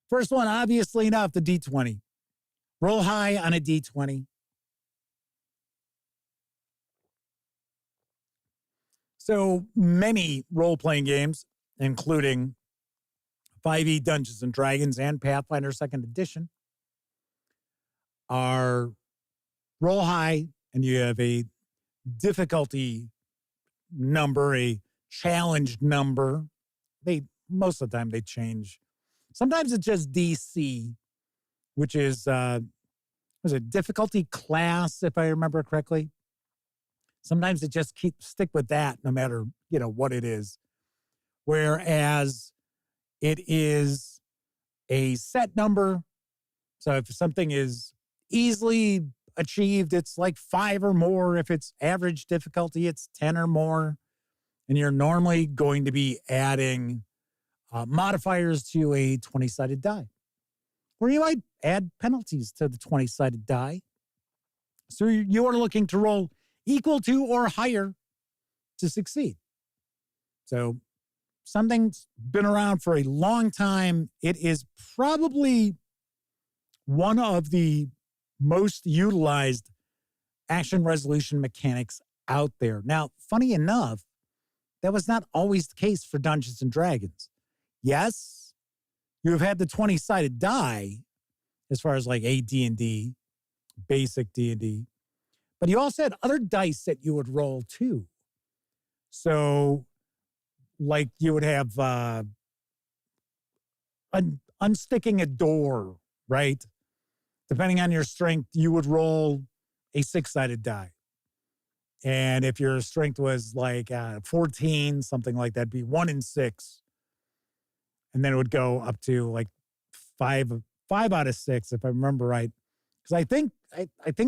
First one, obviously enough, the D20. Roll high on a D20. So many role-playing games, including 5e Dungeons & Dragons and Pathfinder 2nd Edition, are roll high, and you have a difficulty number, a challenge number. Most of the time they change. Sometimes it's just DC, which is, was it difficulty class, if I remember correctly? Sometimes it just stick with that no matter, what it is. Whereas it is a set number. So if something is easily achieved, it's like 5 or more. If it's average difficulty, it's 10 or more. And you're normally going to be adding modifiers to a 20-sided die. Or you might add penalties to the 20-sided die. So you are looking to roll equal to or higher to succeed. So something's been around for a long time. It is probably one of the most utilized action resolution mechanics out there. Now, funny enough, that was not always the case for Dungeons & Dragons. Yes, you have had the 20-sided die as far as like AD&D, basic D&D, but you also had other dice that you would roll too. So like you would have unsticking a door, right? Depending on your strength, you would roll a 6-sided die. And if your strength was like 14, something like that, be 1 in 6. And then it would go up to like 5 out of 6, if I remember right. Because I think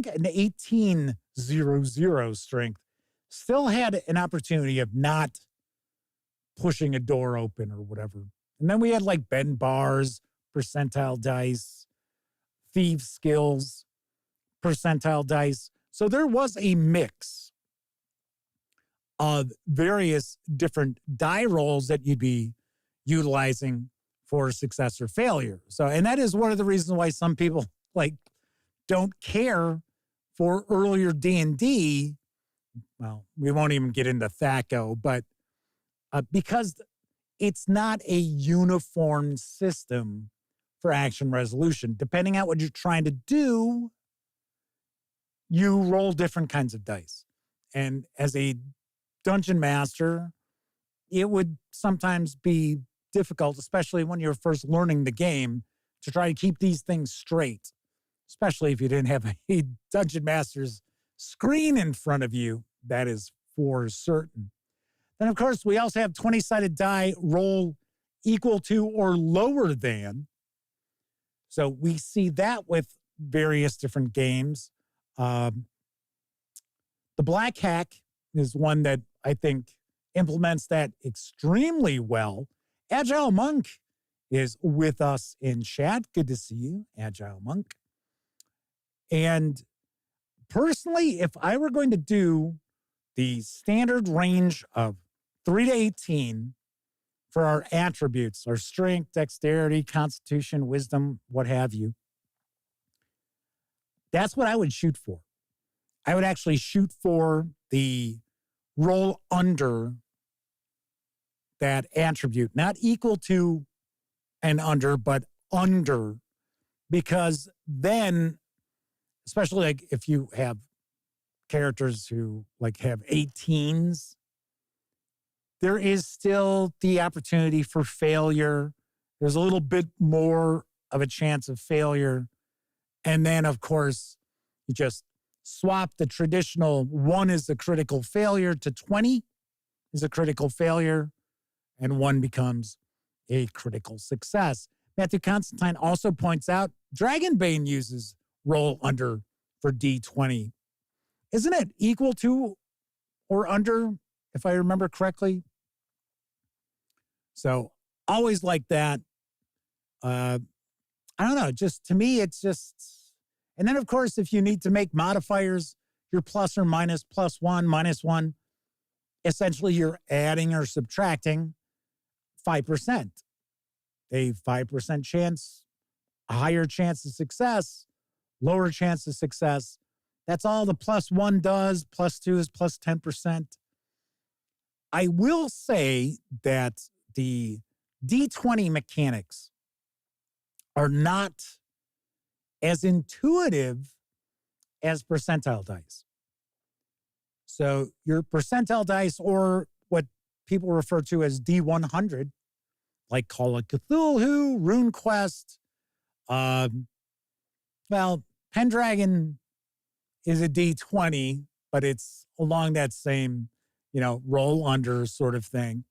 an 1800 strength still had an opportunity of not pushing a door open or whatever. And then we had like bend bars, percentile dice, thieves skills, percentile dice. So there was a mix of various different die rolls that you'd be utilizing for success or failure. So, and that is one of the reasons why some people like don't care for earlier D&D. Well, we won't even get into THAC0, but because it's not a uniform system for action resolution. Depending on what you're trying to do, you roll different kinds of dice. And as a dungeon master, it would sometimes be difficult, especially when you're first learning the game, to try to keep these things straight, especially if you didn't have a dungeon master's screen in front of you. That is for certain. Then, of course, we also have 20-sided die roll equal to or lower than. So we see that with various different games. The Black Hack is one that I think implements that extremely well. Agile Monk is with us in chat. Good to see you, Agile Monk. And personally, if I were going to do the standard range of 3 to 18 for our attributes, our strength, dexterity, constitution, wisdom, what have you, that's what I would shoot for. I would actually shoot for the roll under that attribute, not equal to and under, but under, because then, especially like if you have characters who like have 18s, there is still the opportunity for failure. There's a little bit more of a chance of failure. And then, of course, you just swap the traditional 1 is a critical failure to 20 is a critical failure, and 1 becomes a critical success. Matthew Constantine also points out Dragonbane uses roll under for D20. Isn't it equal to or under, if I remember correctly? So always like that. I don't know, just to me, it's just, and then of course, if you need to make modifiers, your plus or minus, +1, -1, essentially you're adding or subtracting 5%. A 5% chance, a higher chance of success, lower chance of success. That's all the +1 does. +2 is plus 10%. I will say that the D20 mechanics are not as intuitive as percentile dice. So your percentile dice, or what people refer to as D100, like Call of Cthulhu, RuneQuest, well, Pendragon is a D20, but it's along that same, roll under sort of thing.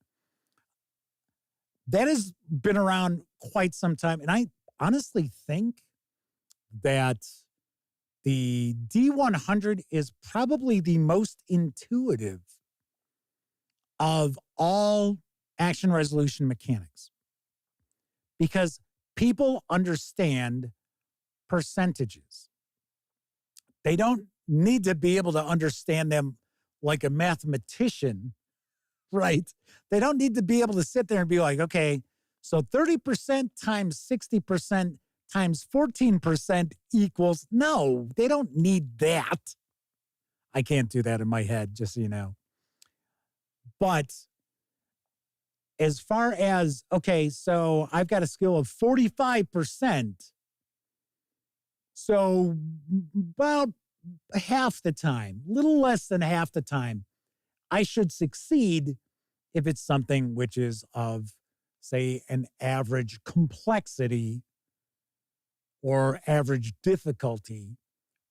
That has been around quite some time. And I honestly think that the D100 is probably the most intuitive of all action resolution mechanics, because people understand percentages. They don't need to be able to understand them like a mathematician, right? They don't need to be able to sit there and be like, okay, so 30% times 60% times 14% equals, no, they don't need that. I can't do that in my head, just so you know. But as far as, okay, so I've got a skill of 45%. So about half the time, little less than half the time, I should succeed if it's something which is of, say, an average complexity or average difficulty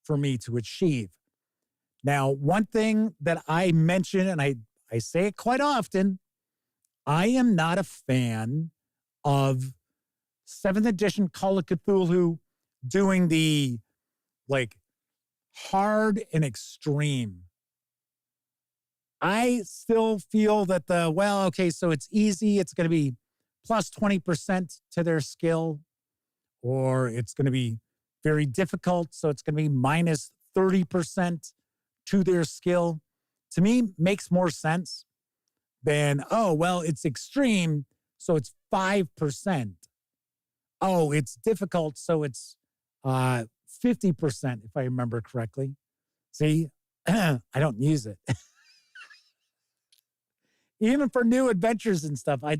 for me to achieve. Now, one thing that I mention, and I say it quite often, I am not a fan of 7th edition Call of Cthulhu doing the, hard and extreme. I still feel that so it's easy. It's going to be plus 20% to their skill, or it's going to be very difficult. So it's going to be minus 30% to their skill. To me, makes more sense than, it's extreme, so it's 5%. Oh, it's difficult, so it's 50%, if I remember correctly. See, I don't use it. Even for new adventures and stuff, I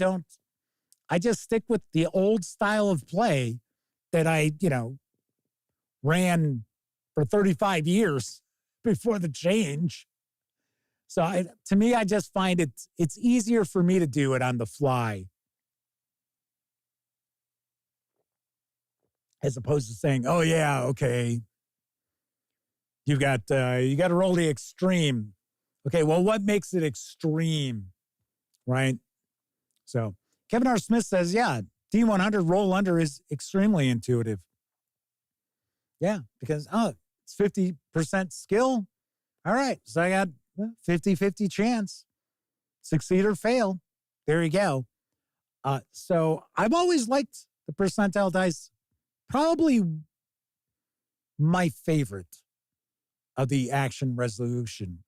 just stick with the old style of play that I, ran for 35 years. before the change. So to me, I just find it's easier for me to do it on the fly, as opposed to saying, "Oh yeah, okay, you got to roll the extreme." Okay, well, what makes it extreme, right? So Kevin R. Smith says, "Yeah, D100 roll under is extremely intuitive." Yeah, because it's 50% skill. All right, so I got 50-50 chance, succeed or fail. There you go. So I've always liked the percentile dice. Probably my favorite of the action resolution.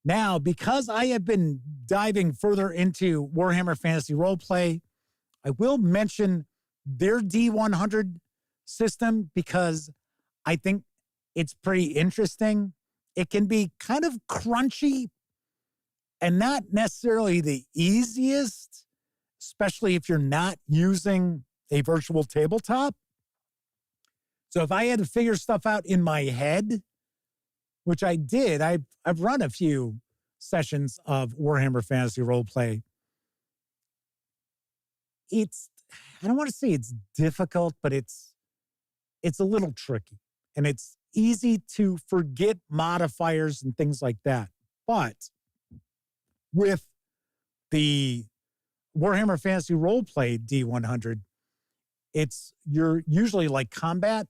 Now, because I have been diving further into Warhammer Fantasy Roleplay, I will mention their D100 system because I think it's pretty interesting. It can be kind of crunchy and not necessarily the easiest, especially if you're not using a virtual tabletop. So if I had to figure stuff out in my head, which I did, I've run a few sessions of Warhammer Fantasy Roleplay. I don't want to say it's difficult, but it's a little tricky. And it's easy to forget modifiers and things like that. But with the Warhammer Fantasy Roleplay D100, you're usually like combat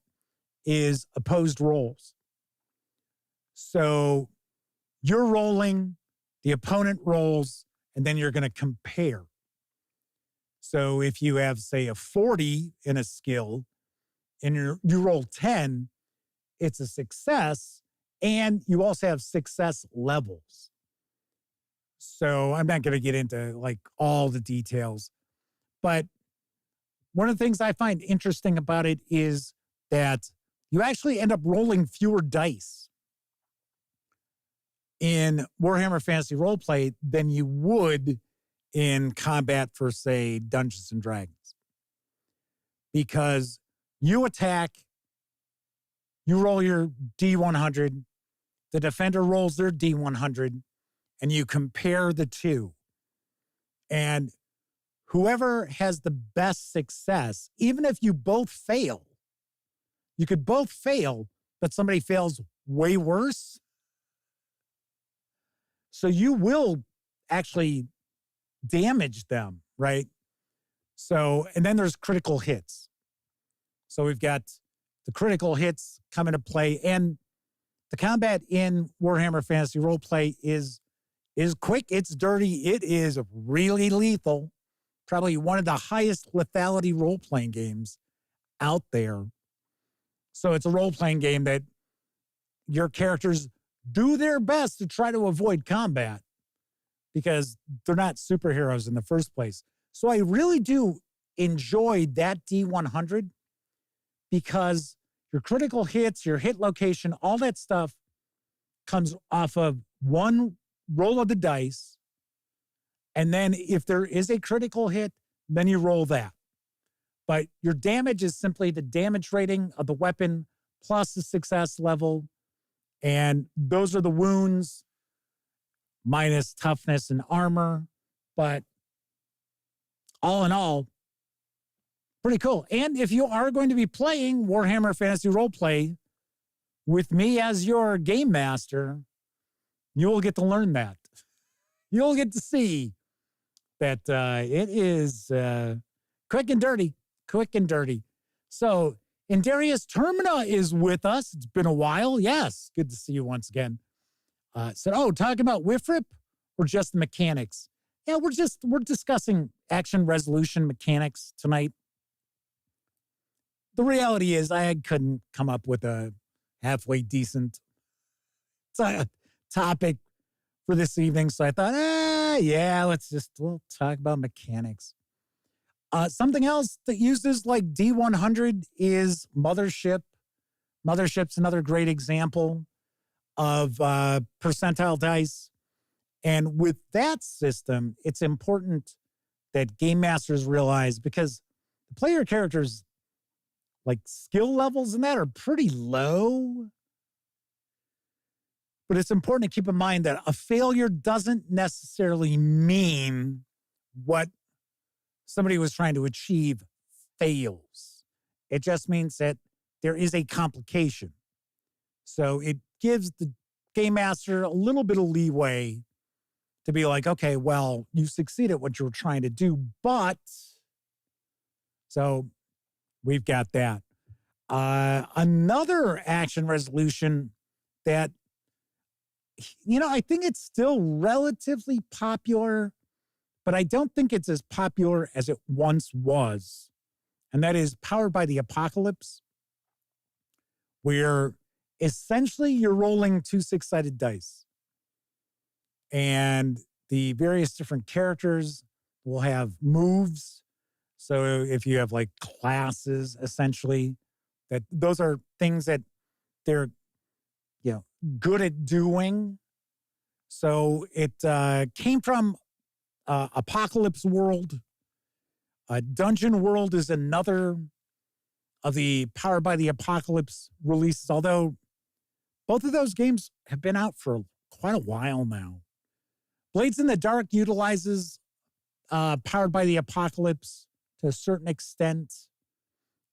is opposed rolls. So you're rolling, the opponent rolls, and then you're going to compare. So if you have, say, a 40 in a skill and you roll 10, it's a success, and you also have success levels. So I'm not going to get into like all the details, but one of the things I find interesting about it is that you actually end up rolling fewer dice in Warhammer Fantasy Roleplay than you would in combat for, say, Dungeons and Dragons. Because you attack, you roll your D100, the defender rolls their D100, and you compare the two. And whoever has the best success, even if you both fail, you could both fail, but somebody fails way worse. So you will actually damage them, right? So, and then there's critical hits. So we've got the critical hits come into play, and the combat in Warhammer Fantasy Roleplay is quick, it's dirty, it is really lethal. Probably one of the highest lethality role-playing games out there. So it's a role-playing game that your characters do their best to try to avoid combat because they're not superheroes in the first place. So I really do enjoy that D100 because your critical hits, your hit location, all that stuff comes off of one roll of the dice. And then if there is a critical hit, then you roll that. But your damage is simply the damage rating of the weapon plus the success level. And those are the wounds minus toughness and armor. But all in all, pretty cool. And if you are going to be playing Warhammer Fantasy Roleplay with me as your game master, you will get to learn that. You'll get to see that it is quick and dirty. So, Indarius Termina is with us. It's been a while. Yes, good to see you once again. Said, talking about Wifrip or just the mechanics? Yeah, we're discussing action resolution mechanics tonight. The reality is I couldn't come up with a halfway decent topic for this evening. So I thought, we'll talk about mechanics. Something else that uses like D100 is Mothership. Mothership's another great example of percentile dice. And with that system, it's important that game masters realize, because the player characters, like skill levels in that are pretty low. But it's important to keep in mind that a failure doesn't necessarily mean what somebody was trying to achieve fails. It just means that there is a complication. So it gives the game master a little bit of leeway to be like, okay, well, you succeeded at what you were trying to do, but so we've got that. Another action resolution that, I think it's still relatively popular, but I don't think it's as popular as it once was. And that is Powered by the Apocalypse, where essentially you're rolling 2 6-sided dice. And the various different characters will have moves. So if you have like classes, essentially, that those are things that they're, good at doing. So it came from Apocalypse World. Dungeon World is another of the Powered by the Apocalypse releases, although both of those games have been out for quite a while now. Blades in the Dark utilizes Powered by the Apocalypse to a certain extent.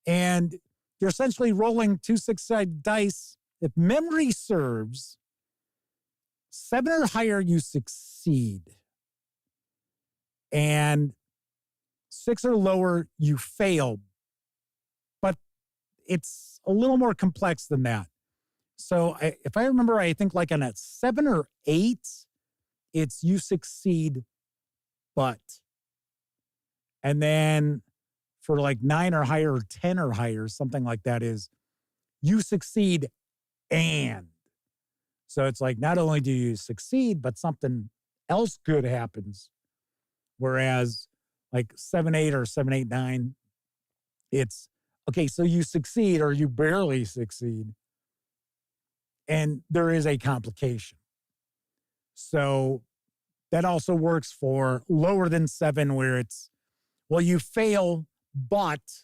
And you're essentially rolling 2 6-sided dice. If memory serves, 7 or higher, you succeed. And 6 or lower, you fail. But it's a little more complex than that. So if I remember, I think like on a 7 or 8, it's you succeed, but. And then for like 9 or higher, or 10 or higher, something like that is you succeed and. So it's like not only do you succeed, but something else good happens. Whereas like 7, 8 or 7, 8, 9, it's okay, so you succeed or you barely succeed. And there is a complication. So that also works for lower than 7, where it's, well, you fail, but,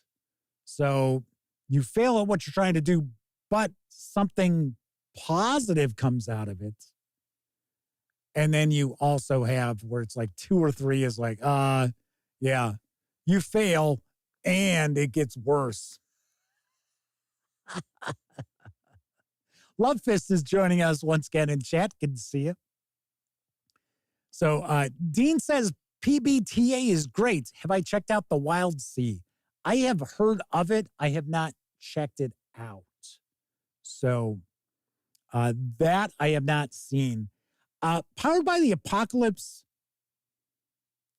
so you fail at what you're trying to do, but something positive comes out of it. And then you also have where it's like 2 or 3 is like, yeah, you fail and it gets worse. Love Fist is joining us once again in chat. Good to see you. So Dean says PBTA is great. Have I checked out the Wild Sea? I have heard of it. I have not checked it out. So that I have not seen. Powered by the Apocalypse,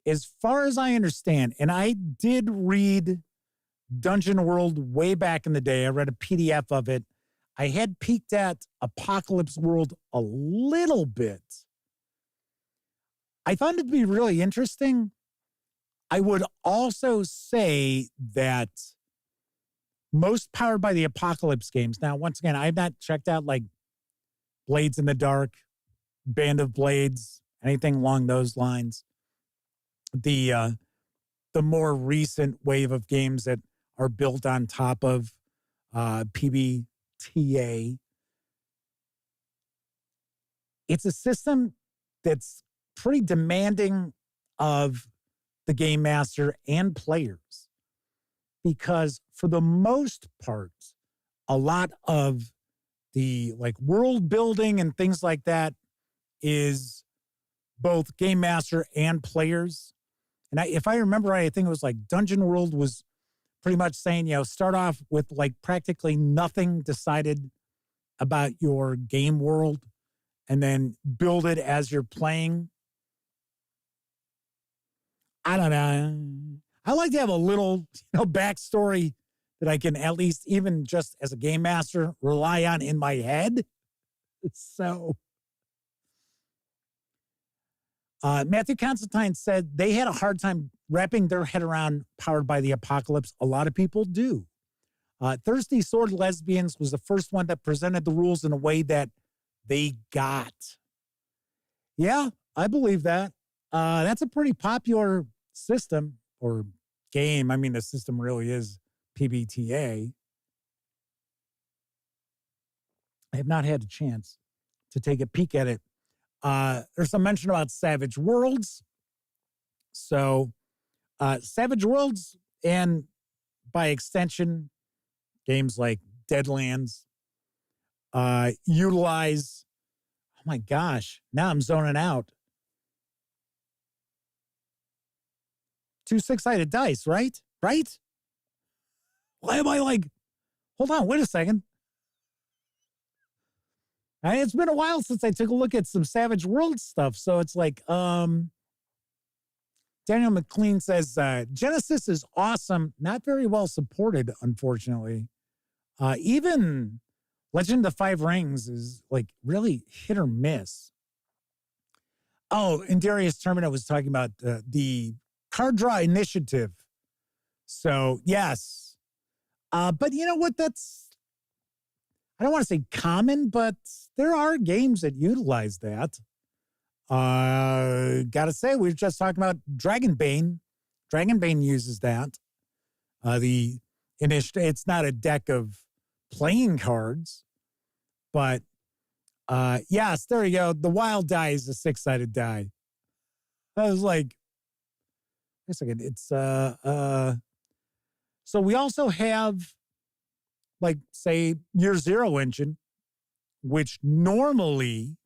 as far as I understand, and I did read Dungeon World way back in the day. I read a PDF of it. I had peeked at Apocalypse World a little bit. I found it to be really interesting. I would also say that most Powered by the Apocalypse games, now, once again, I've not checked out like Blades in the Dark, Band of Blades, anything along those lines. The more recent wave of games that are built on top of PBTA. It's a system that's pretty demanding of the game master and players, because for the most part, a lot of the like world building and things like that is both game master and players. And if I remember right, I think it was like Dungeon World was pretty much saying, start off with like practically nothing decided about your game world and then build it as you're playing. I don't know. I like to have a little, backstory that I can at least, even just as a game master, rely on in my head. So Matthew Constantine said they had a hard time wrapping their head around Powered by the Apocalypse. A lot of people do. Thirsty Sword Lesbians was the first one that presented the rules in a way that they got. Yeah, I believe that. That's a pretty popular system or game. I mean, the system really is PBTA. I have not had a chance to take a peek at it. There's some mention about Savage Worlds. So Savage Worlds, and by extension, games like Deadlands, utilize, oh my gosh, now I'm zoning out. 2 6-sided dice, right? Right? Why am I like, hold on, wait a second. It's been a while since I took a look at some Savage Worlds stuff. So it's like, Daniel McLean says, Genesis is awesome, not very well supported, unfortunately. Even Legend of Five Rings is like really hit or miss. Oh, and Darius Termina was talking about the card draw initiative. So, yes. But you know what? That's, I don't want to say common, but there are games that utilize that. Gotta say, we were just talking about Dragonbane. Dragonbane uses that. The initiative, it's not a deck of playing cards, but yes, there you go. The wild die is a 6-sided die. I was like, wait a second. It's so we also have, like, say, Year Zero engine, which normally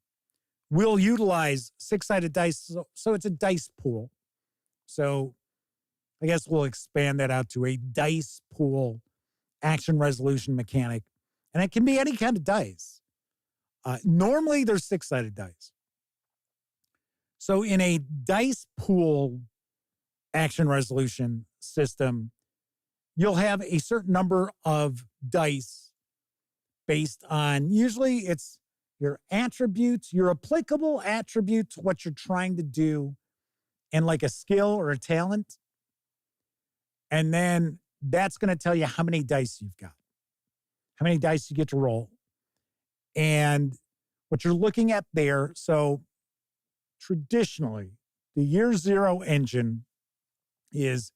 will utilize 6-sided dice. So it's a dice pool. So I guess we'll expand that out to a dice pool action resolution mechanic. And it can be any kind of dice. Normally, there's 6-sided dice. So in a dice pool action resolution system, you'll have a certain number of dice based on, usually it's your attributes, your applicable attributes, what you're trying to do, and like a skill or a talent. And then that's going to tell you how many dice you've got, how many dice you get to roll. And what you're looking at there, so traditionally, the Year Zero engine is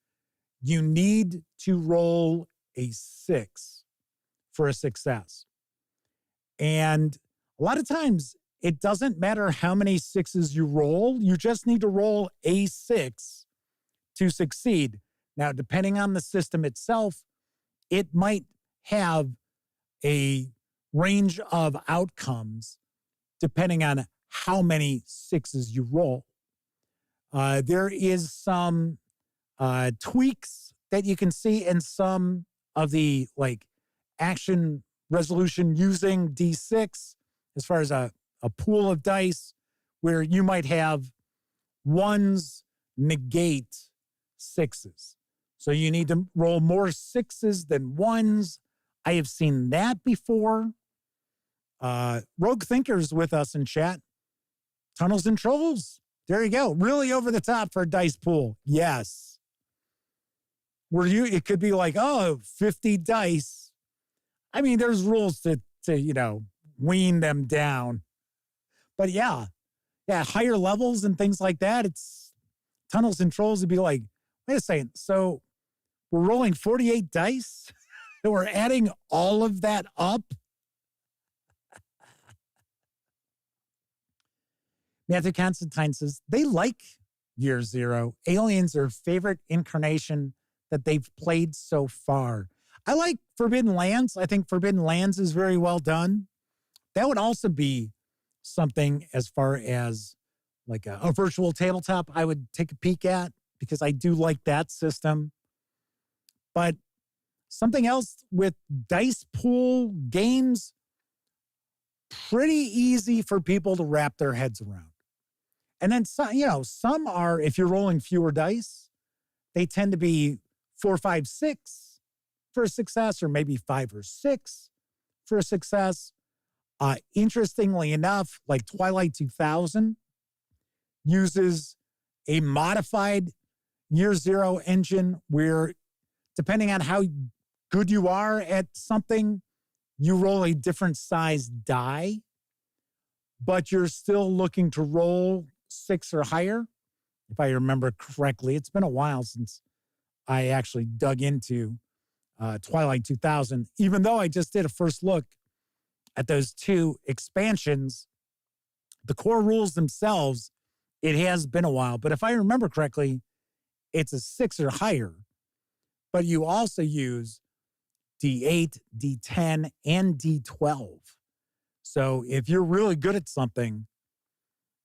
you need to roll a 6 for a success. And a lot of times, it doesn't matter how many 6s you roll. You just need to roll a 6 to succeed. Now, depending on the system itself, it might have a range of outcomes depending on how many 6s you roll. There is some tweaks that you can see in some of the like action resolution using D6 as far as a pool of dice where you might have 1s negate 6s. So you need to roll more 6s than 1s. I have seen that before. Rogue Thinker's with us in chat. Tunnels and Trolls. There you go. Really over the top for a dice pool. Yes. It could be like, 50 dice. I mean, there's rules to wean them down. But yeah, higher levels and things like that. It's Tunnels and Trolls would be like, wait a second. So we're rolling 48 dice and we're adding all of that up. Matthew Constantine says they like Year Zero. Alien's their favorite incarnation that they've played so far. I like Forbidden Lands. I think Forbidden Lands is very well done. That would also be something as far as like a virtual tabletop I would take a peek at because I do like that system. But something else with dice pool games, pretty easy for people to wrap their heads around. And then, some are, if you're rolling fewer dice, they tend to be 4, 5, 6 for a success, or maybe 5 or 6 for a success. Interestingly enough, like Twilight 2000 uses a modified Year Zero engine where, depending on how good you are at something, you roll a different size die, but you're still looking to roll 6 or higher, if I remember correctly. It's been a while since I actually dug into Twilight 2000, even though I just did a first look at those 2 expansions The core rules themselves, it has been a while, but if I remember correctly, it's a 6 or higher. But you also use D8, D10, and D12. So if you're really good at something,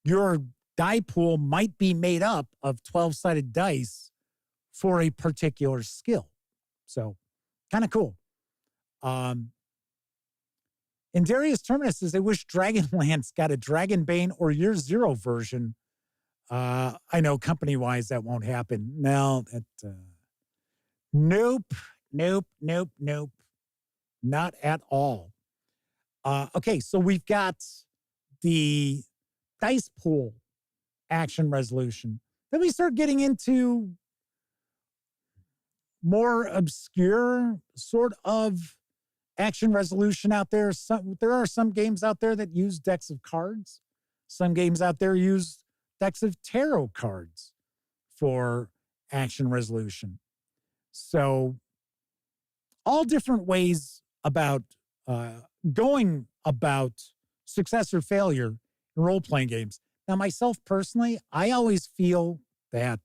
your die pool might be made up of 12-sided dice for a particular skill. So kind of cool. And Darius Terminus says, I wish Dragonlance got a Dragonbane or Year Zero version. I know company-wise that won't happen. No, nope. Not at all. Okay, so we've got the dice pool action resolution. Then we start getting into more obscure sort of action resolution out there. There are some games out there that use decks of cards. Some games out there use decks of tarot cards for action resolution. So all different ways about going about success or failure in role-playing games. Now, myself personally, I always feel that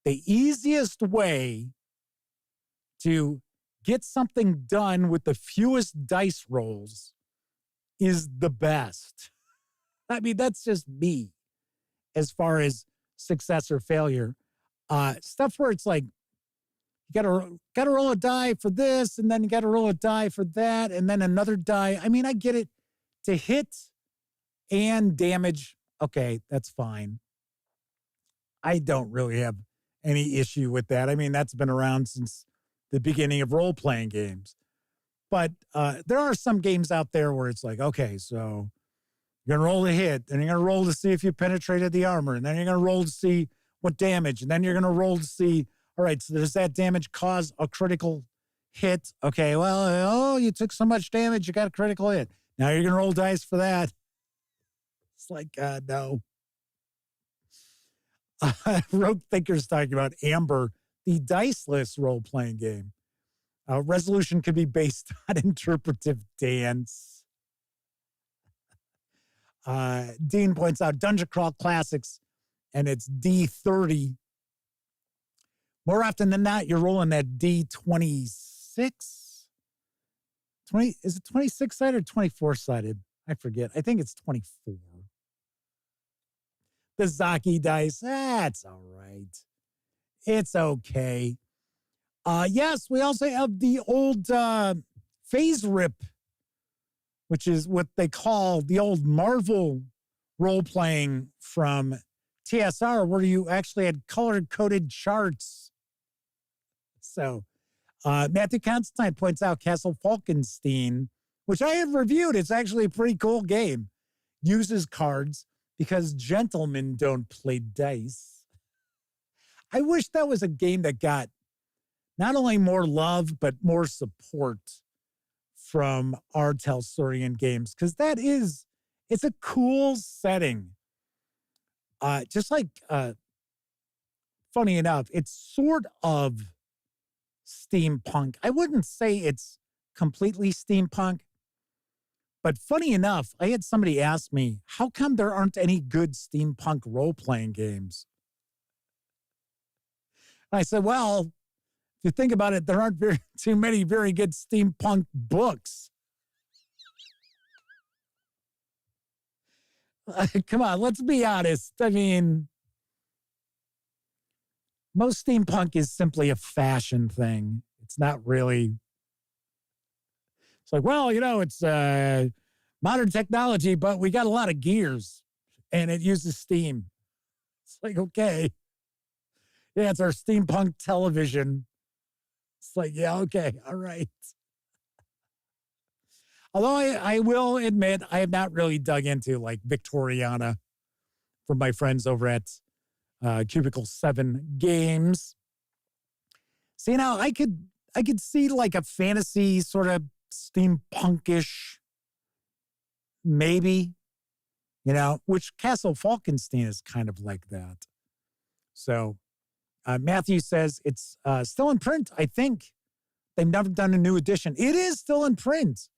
the easiest way to get something done with the fewest dice rolls is the best. I mean, that's just me as far as success or failure. Stuff where it's like, you gotta roll a die for this, and then you gotta roll a die for that, and then another die. I mean, I get it. To hit and damage, okay, that's fine. I don't really have any issue with that. I mean, that's been around since the beginning of role-playing games. But there are some games out there where it's like, okay, so you're going to roll to hit, then you're going to roll to see if you penetrated the armor, and then you're going to roll to see what damage, and then you're going to roll to see, all right, so does that damage cause a critical hit? Okay, well, you took so much damage, you got a critical hit. Now you're going to roll dice for that. It's like, no. Rogue Thinker's talking about Amber, the diceless role-playing game. Resolution could be based on interpretive dance. Dean points out Dungeon Crawl Classics, and it's D30. More often than not, you're rolling that D26. Is it 26-sided or 24-sided? I forget. I think it's 24. The Zaki dice, that's all right. It's okay. Yes, we also have the old phase rip, which is what they call the old Marvel role-playing from TSR, where you actually had color-coded charts. So Matthew Constantine points out Castle Falkenstein, which I have reviewed. It's actually a pretty cool game. Uses cards because gentlemen don't play dice. I wish that was a game that got not only more love, but more support from our Telsurian games, because it's a cool setting. Just like, funny enough, it's sort of steampunk. I wouldn't say it's completely steampunk, but funny enough, I had somebody ask me, how come there aren't any good steampunk role-playing games? And I said, well, if you think about it, there aren't too many very good steampunk books. Come on, let's be honest. I mean, most steampunk is simply a fashion thing. It's not really. It's like, well, it's modern technology, but we got a lot of gears and it uses steam. It's like, okay. Yeah, it's our steampunk television. It's like, yeah, okay, all right. Although I will admit, I have not really dug into like Victoriana from my friends over at Cubicle 7 Games. See, now I could see like a fantasy sort of steampunkish, maybe, which Castle Falkenstein is kind of like that. So Matthew says it's still in print, I think. They've never done a new edition. It is still in print.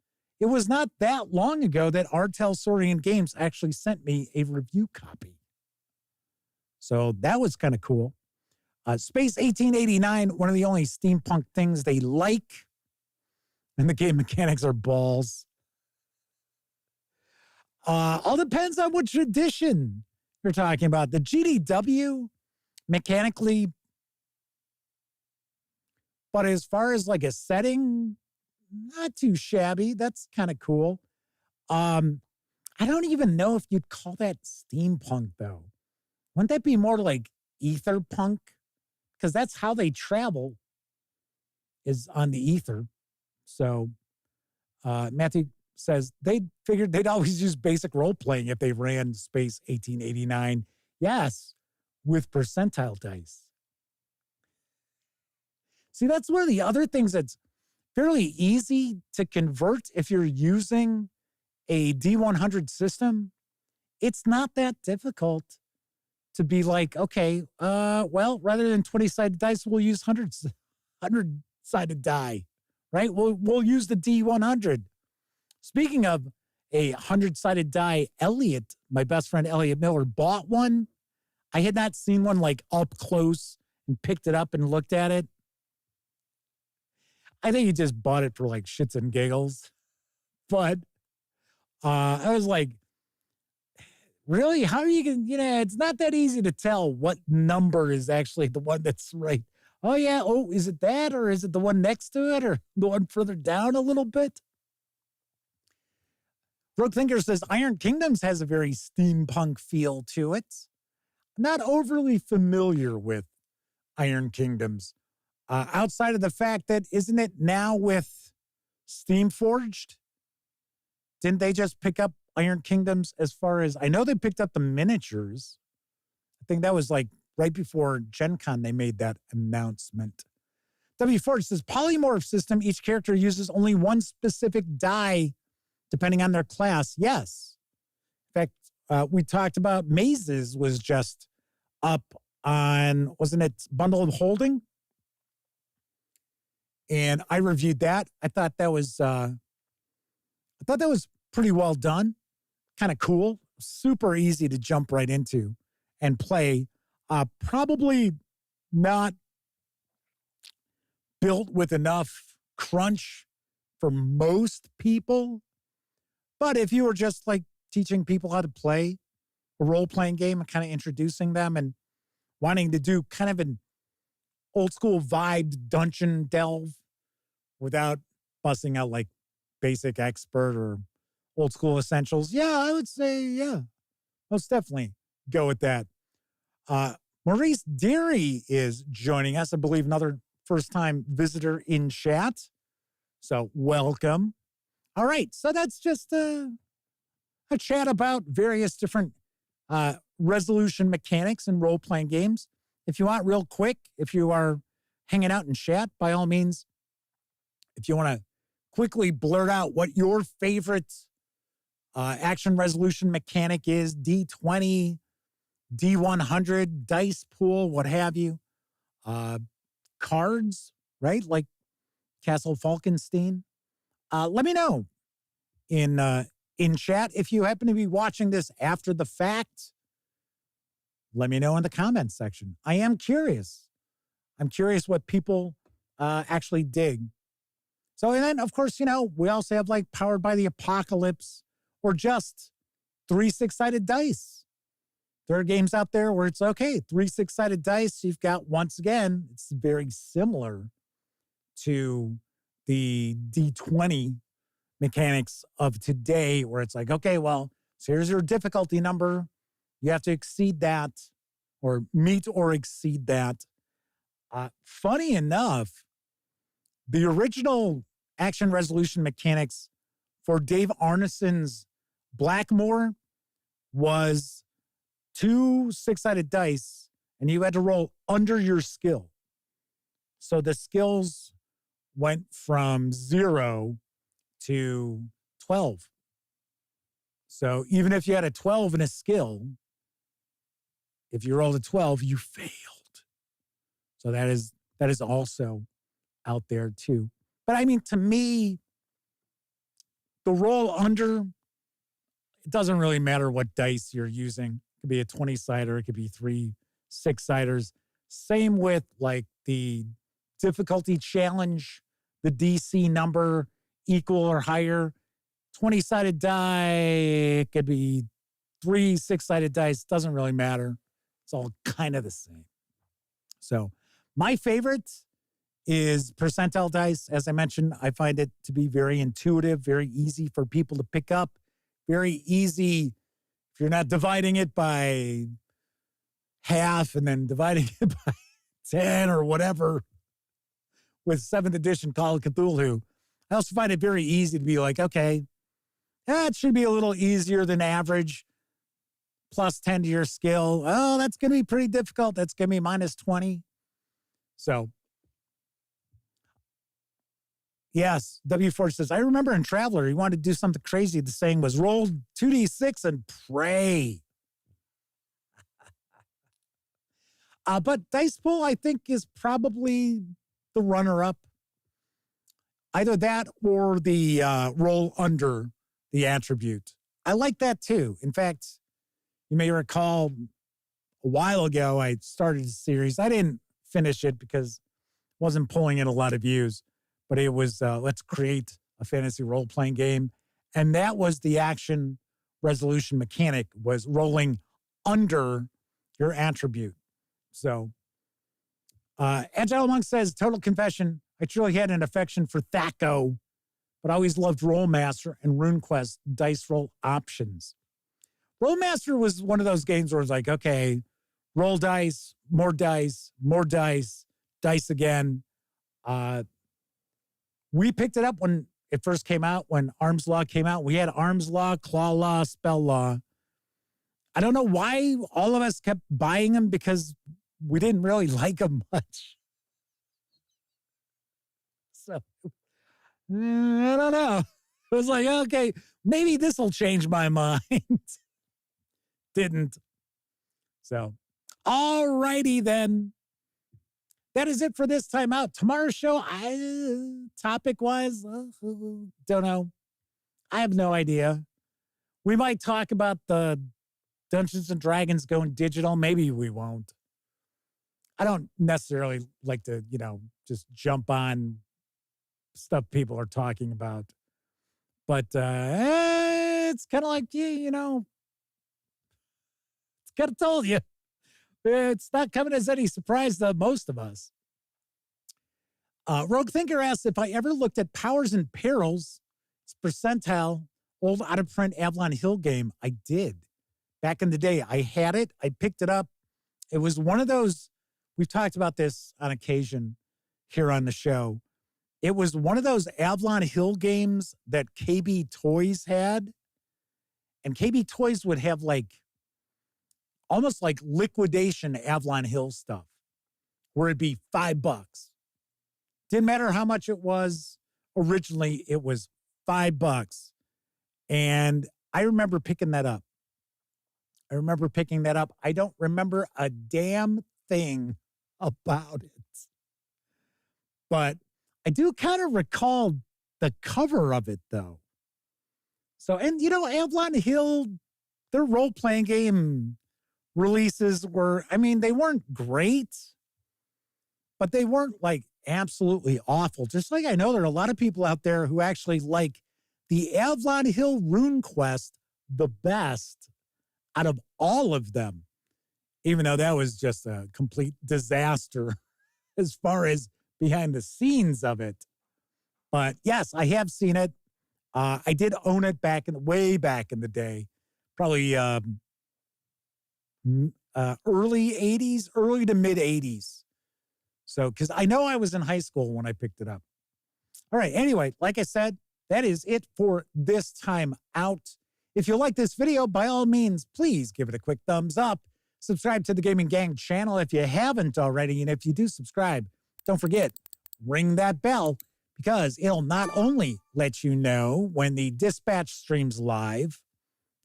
it was not that long ago that Artel Saurian Games actually sent me a review copy. So that was kind of cool. Space 1889, one of the only steampunk things they like. And the game mechanics are balls. All depends on which edition you're talking about. The GDW, mechanically, but as far as like a setting, not too shabby. That's kind of cool. I don't even know if you'd call that steampunk, though. Wouldn't that be more like ether punk? Because that's how they travel, is on the ether. So Matthew says they figured they'd always use basic role-playing if they ran Space 1889. Yes, with percentile dice. See, that's one of the other things that's fairly easy to convert if you're using a D100 system. It's not that difficult to be like, okay, well, rather than 20-sided dice, we'll use 100-sided die, right? We'll use the D100. Speaking of a 100-sided die, Elliot, my best friend Elliot Miller, bought one. I had not seen one like up close and picked it up and looked at it. I think he just bought it for like shits and giggles. But I was like, really? How are you going to, it's not that easy to tell what number is actually the one that's right. Oh, yeah. Oh, is it that? Or is it the one next to it? Or the one further down a little bit? Brooke Thinker says Iron Kingdoms has a very steampunk feel to it. I'm not overly familiar with Iron Kingdoms. Outside of the fact that, isn't it now with Steamforged? Didn't they just pick up Iron Kingdoms as far as, I know they picked up the miniatures. I think that was like right before Gen Con they made that announcement. W. Forge says, polymorph system, each character uses only one specific die depending on their class. Yes. In fact, we talked about Mazes was just up on, wasn't it Bundle of Holding? And I reviewed that. I thought that was pretty well done. Kind of cool. Super easy to jump right into and play. Probably not built with enough crunch for most people. But if you were just like teaching people how to play a role-playing game and kind of introducing them and wanting to do kind of an old school vibe dungeon delve without busting out like basic expert or old school essentials. Yeah, I would say, yeah, most definitely go with that. Maurice Deary is joining us. I believe another first-time visitor in chat. So welcome. All right, so that's just a chat about various different resolution mechanics in role-playing games. If you want real quick, if you are hanging out in chat, by all means, if you want to quickly blurt out what your favorite action resolution mechanic is, D20, D100, dice pool, what have you. Cards, right? Like Castle Falkenstein. Let me know in chat. If you happen to be watching this after the fact, let me know in the comments section. I am curious. I'm curious what people actually dig. So, and then, of course, we also have like Powered by the Apocalypse or just 3 6-sided dice. There are games out there where it's okay, 3 6-sided dice. You've got, once again, it's very similar to the D20 mechanics of today, where it's like, okay, well, so here's your difficulty number. You have to exceed that or meet or exceed that. Funny enough, the original action resolution mechanics for Dave Arneson's Blackmore was 2 6-sided dice, and you had to roll under your skill. So the skills went from 0 to 12. So even if you had a 12 in a skill, if you rolled a 12, you failed. So that is also out there too. But I mean, to me, The roll under, it doesn't really matter what dice you're using. It could be a 20-sider. It could be 3 6-siders. Same with like the difficulty challenge, the DC number equal or higher. 20-sided die, it could be 3 6-sided dice. Doesn't really matter. It's all kind of the same. So my favorite is percentile dice. As I mentioned, I find it to be very intuitive, very easy for people to pick up, very easy if you're not dividing it by half and then dividing it by 10 or whatever with 7th edition Call of Cthulhu. I also find it very easy to be like, okay, it should be a little easier than average. Plus 10 to your skill. Oh, that's going to be pretty difficult. That's going to be minus 20. So, yes, W4 says, I remember in Traveler, he wanted to do something crazy. The saying was roll 2d6 and pray. But Dice Pool, I think, is probably the runner-up. Either that or the roll under the attribute. I like that too. In fact, you may recall a while ago, I started a series. I didn't finish it because it wasn't pulling in a lot of views, but it was let's create a fantasy role-playing game. And that was the action resolution mechanic, was rolling under your attribute. So, Agile Monk says, total confession, I truly had an affection for Thaco, but I always loved Rollmaster and RuneQuest dice roll options. Rollmaster was one of those games where it's like, okay, roll dice, dice again. We picked it up when it first came out, when Arms Law came out. We had Arms Law, Claw Law, Spell Law. I don't know why all of us kept buying them, because we didn't really like them much. So, I don't know. It was like, okay, maybe this will change my mind. Didn't. So, all righty then. That is it for this time out. Tomorrow's show, topic-wise, don't know. I have no idea. We might talk about the Dungeons and Dragons going digital. Maybe we won't. I don't necessarily like to, just jump on stuff people are talking about. But it's kind of like, it's kind of told you. It's not coming as any surprise to most of us. Rogue Thinker asks if I ever looked at Powers and Perils. It's percentile, old out-of-print Avalon Hill game. I did. Back in the day, I had it. I picked it up. It was one of those, we've talked about this on occasion here on the show. It was one of those Avalon Hill games that KB Toys had. And KB Toys would have almost like liquidation Avalon Hill stuff, where it'd be $5. Didn't matter how much it was. Originally, it was $5. And I remember picking that up. I don't remember a damn thing about it. But I do kind of recall the cover of it, though. So, and Avalon Hill, their role-playing game releases were, they weren't great, but they weren't absolutely awful. Just like I know there are a lot of people out there who actually like the Avalon Hill RuneQuest the best out of all of them, even though that was just a complete disaster as far as behind the scenes of it. But yes, I have seen it. I did own it way back in the day, probably early 80s, early to mid 80s. So, because I know I was in high school when I picked it up. All right. Anyway, like I said, that is it for this time out. If you like this video, by all means, please give it a quick thumbs up. Subscribe to the Gaming Gang channel if you haven't already. And if you do subscribe, don't forget, ring that bell, because it'll not only let you know when the Dispatch streams live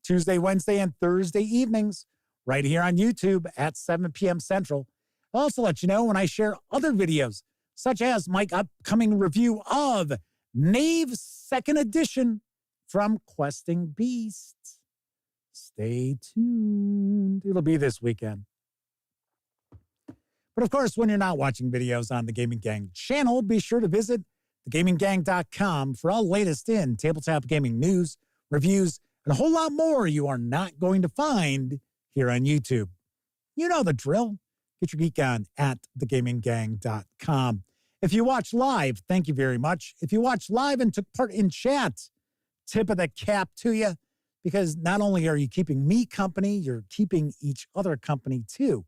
Tuesday, Wednesday, and Thursday evenings right here on YouTube at 7 p.m. Central. I'll also let you know when I share other videos, such as my upcoming review of Knave 2nd Edition. from Questing Beasts. Stay tuned. It'll be this weekend. But of course, when you're not watching videos on the Gaming Gang channel, be sure to visit thegaminggang.com for all the latest in tabletop gaming news, reviews, and a whole lot more you are not going to find here on YouTube. You know the drill. Get your geek on at thegaminggang.com. If you watch live, thank you very much. If you watch live and took part in chat, tip of the cap to you, because not only are you keeping me company, you're keeping each other company too.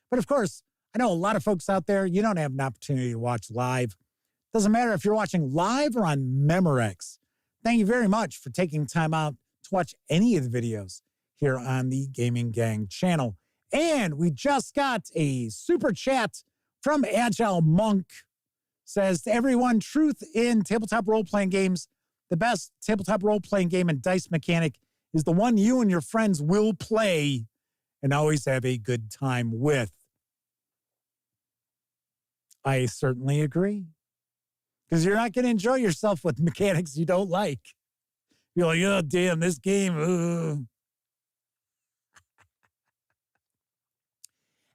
But of course, I know a lot of folks out there, you don't have an opportunity to watch live. Doesn't matter if you're watching live or on Memorex. Thank you very much for taking time out to watch any of the videos here on the Gaming Gang channel. And we just got a super chat from Agile Monk. Says to everyone, truth in tabletop role-playing games, the best tabletop role-playing game and dice mechanic is the one you and your friends will play and always have a good time with. I certainly agree. Because you're not going to enjoy yourself with mechanics you don't like. You're like, oh, damn, this game.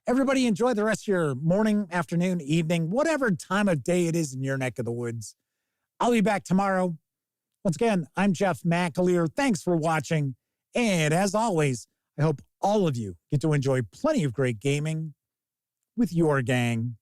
Everybody enjoy the rest of your morning, afternoon, evening, whatever time of day it is in your neck of the woods. I'll be back tomorrow. Once again, I'm Jeff McAleer. Thanks for watching. And as always, I hope all of you get to enjoy plenty of great gaming with your gang.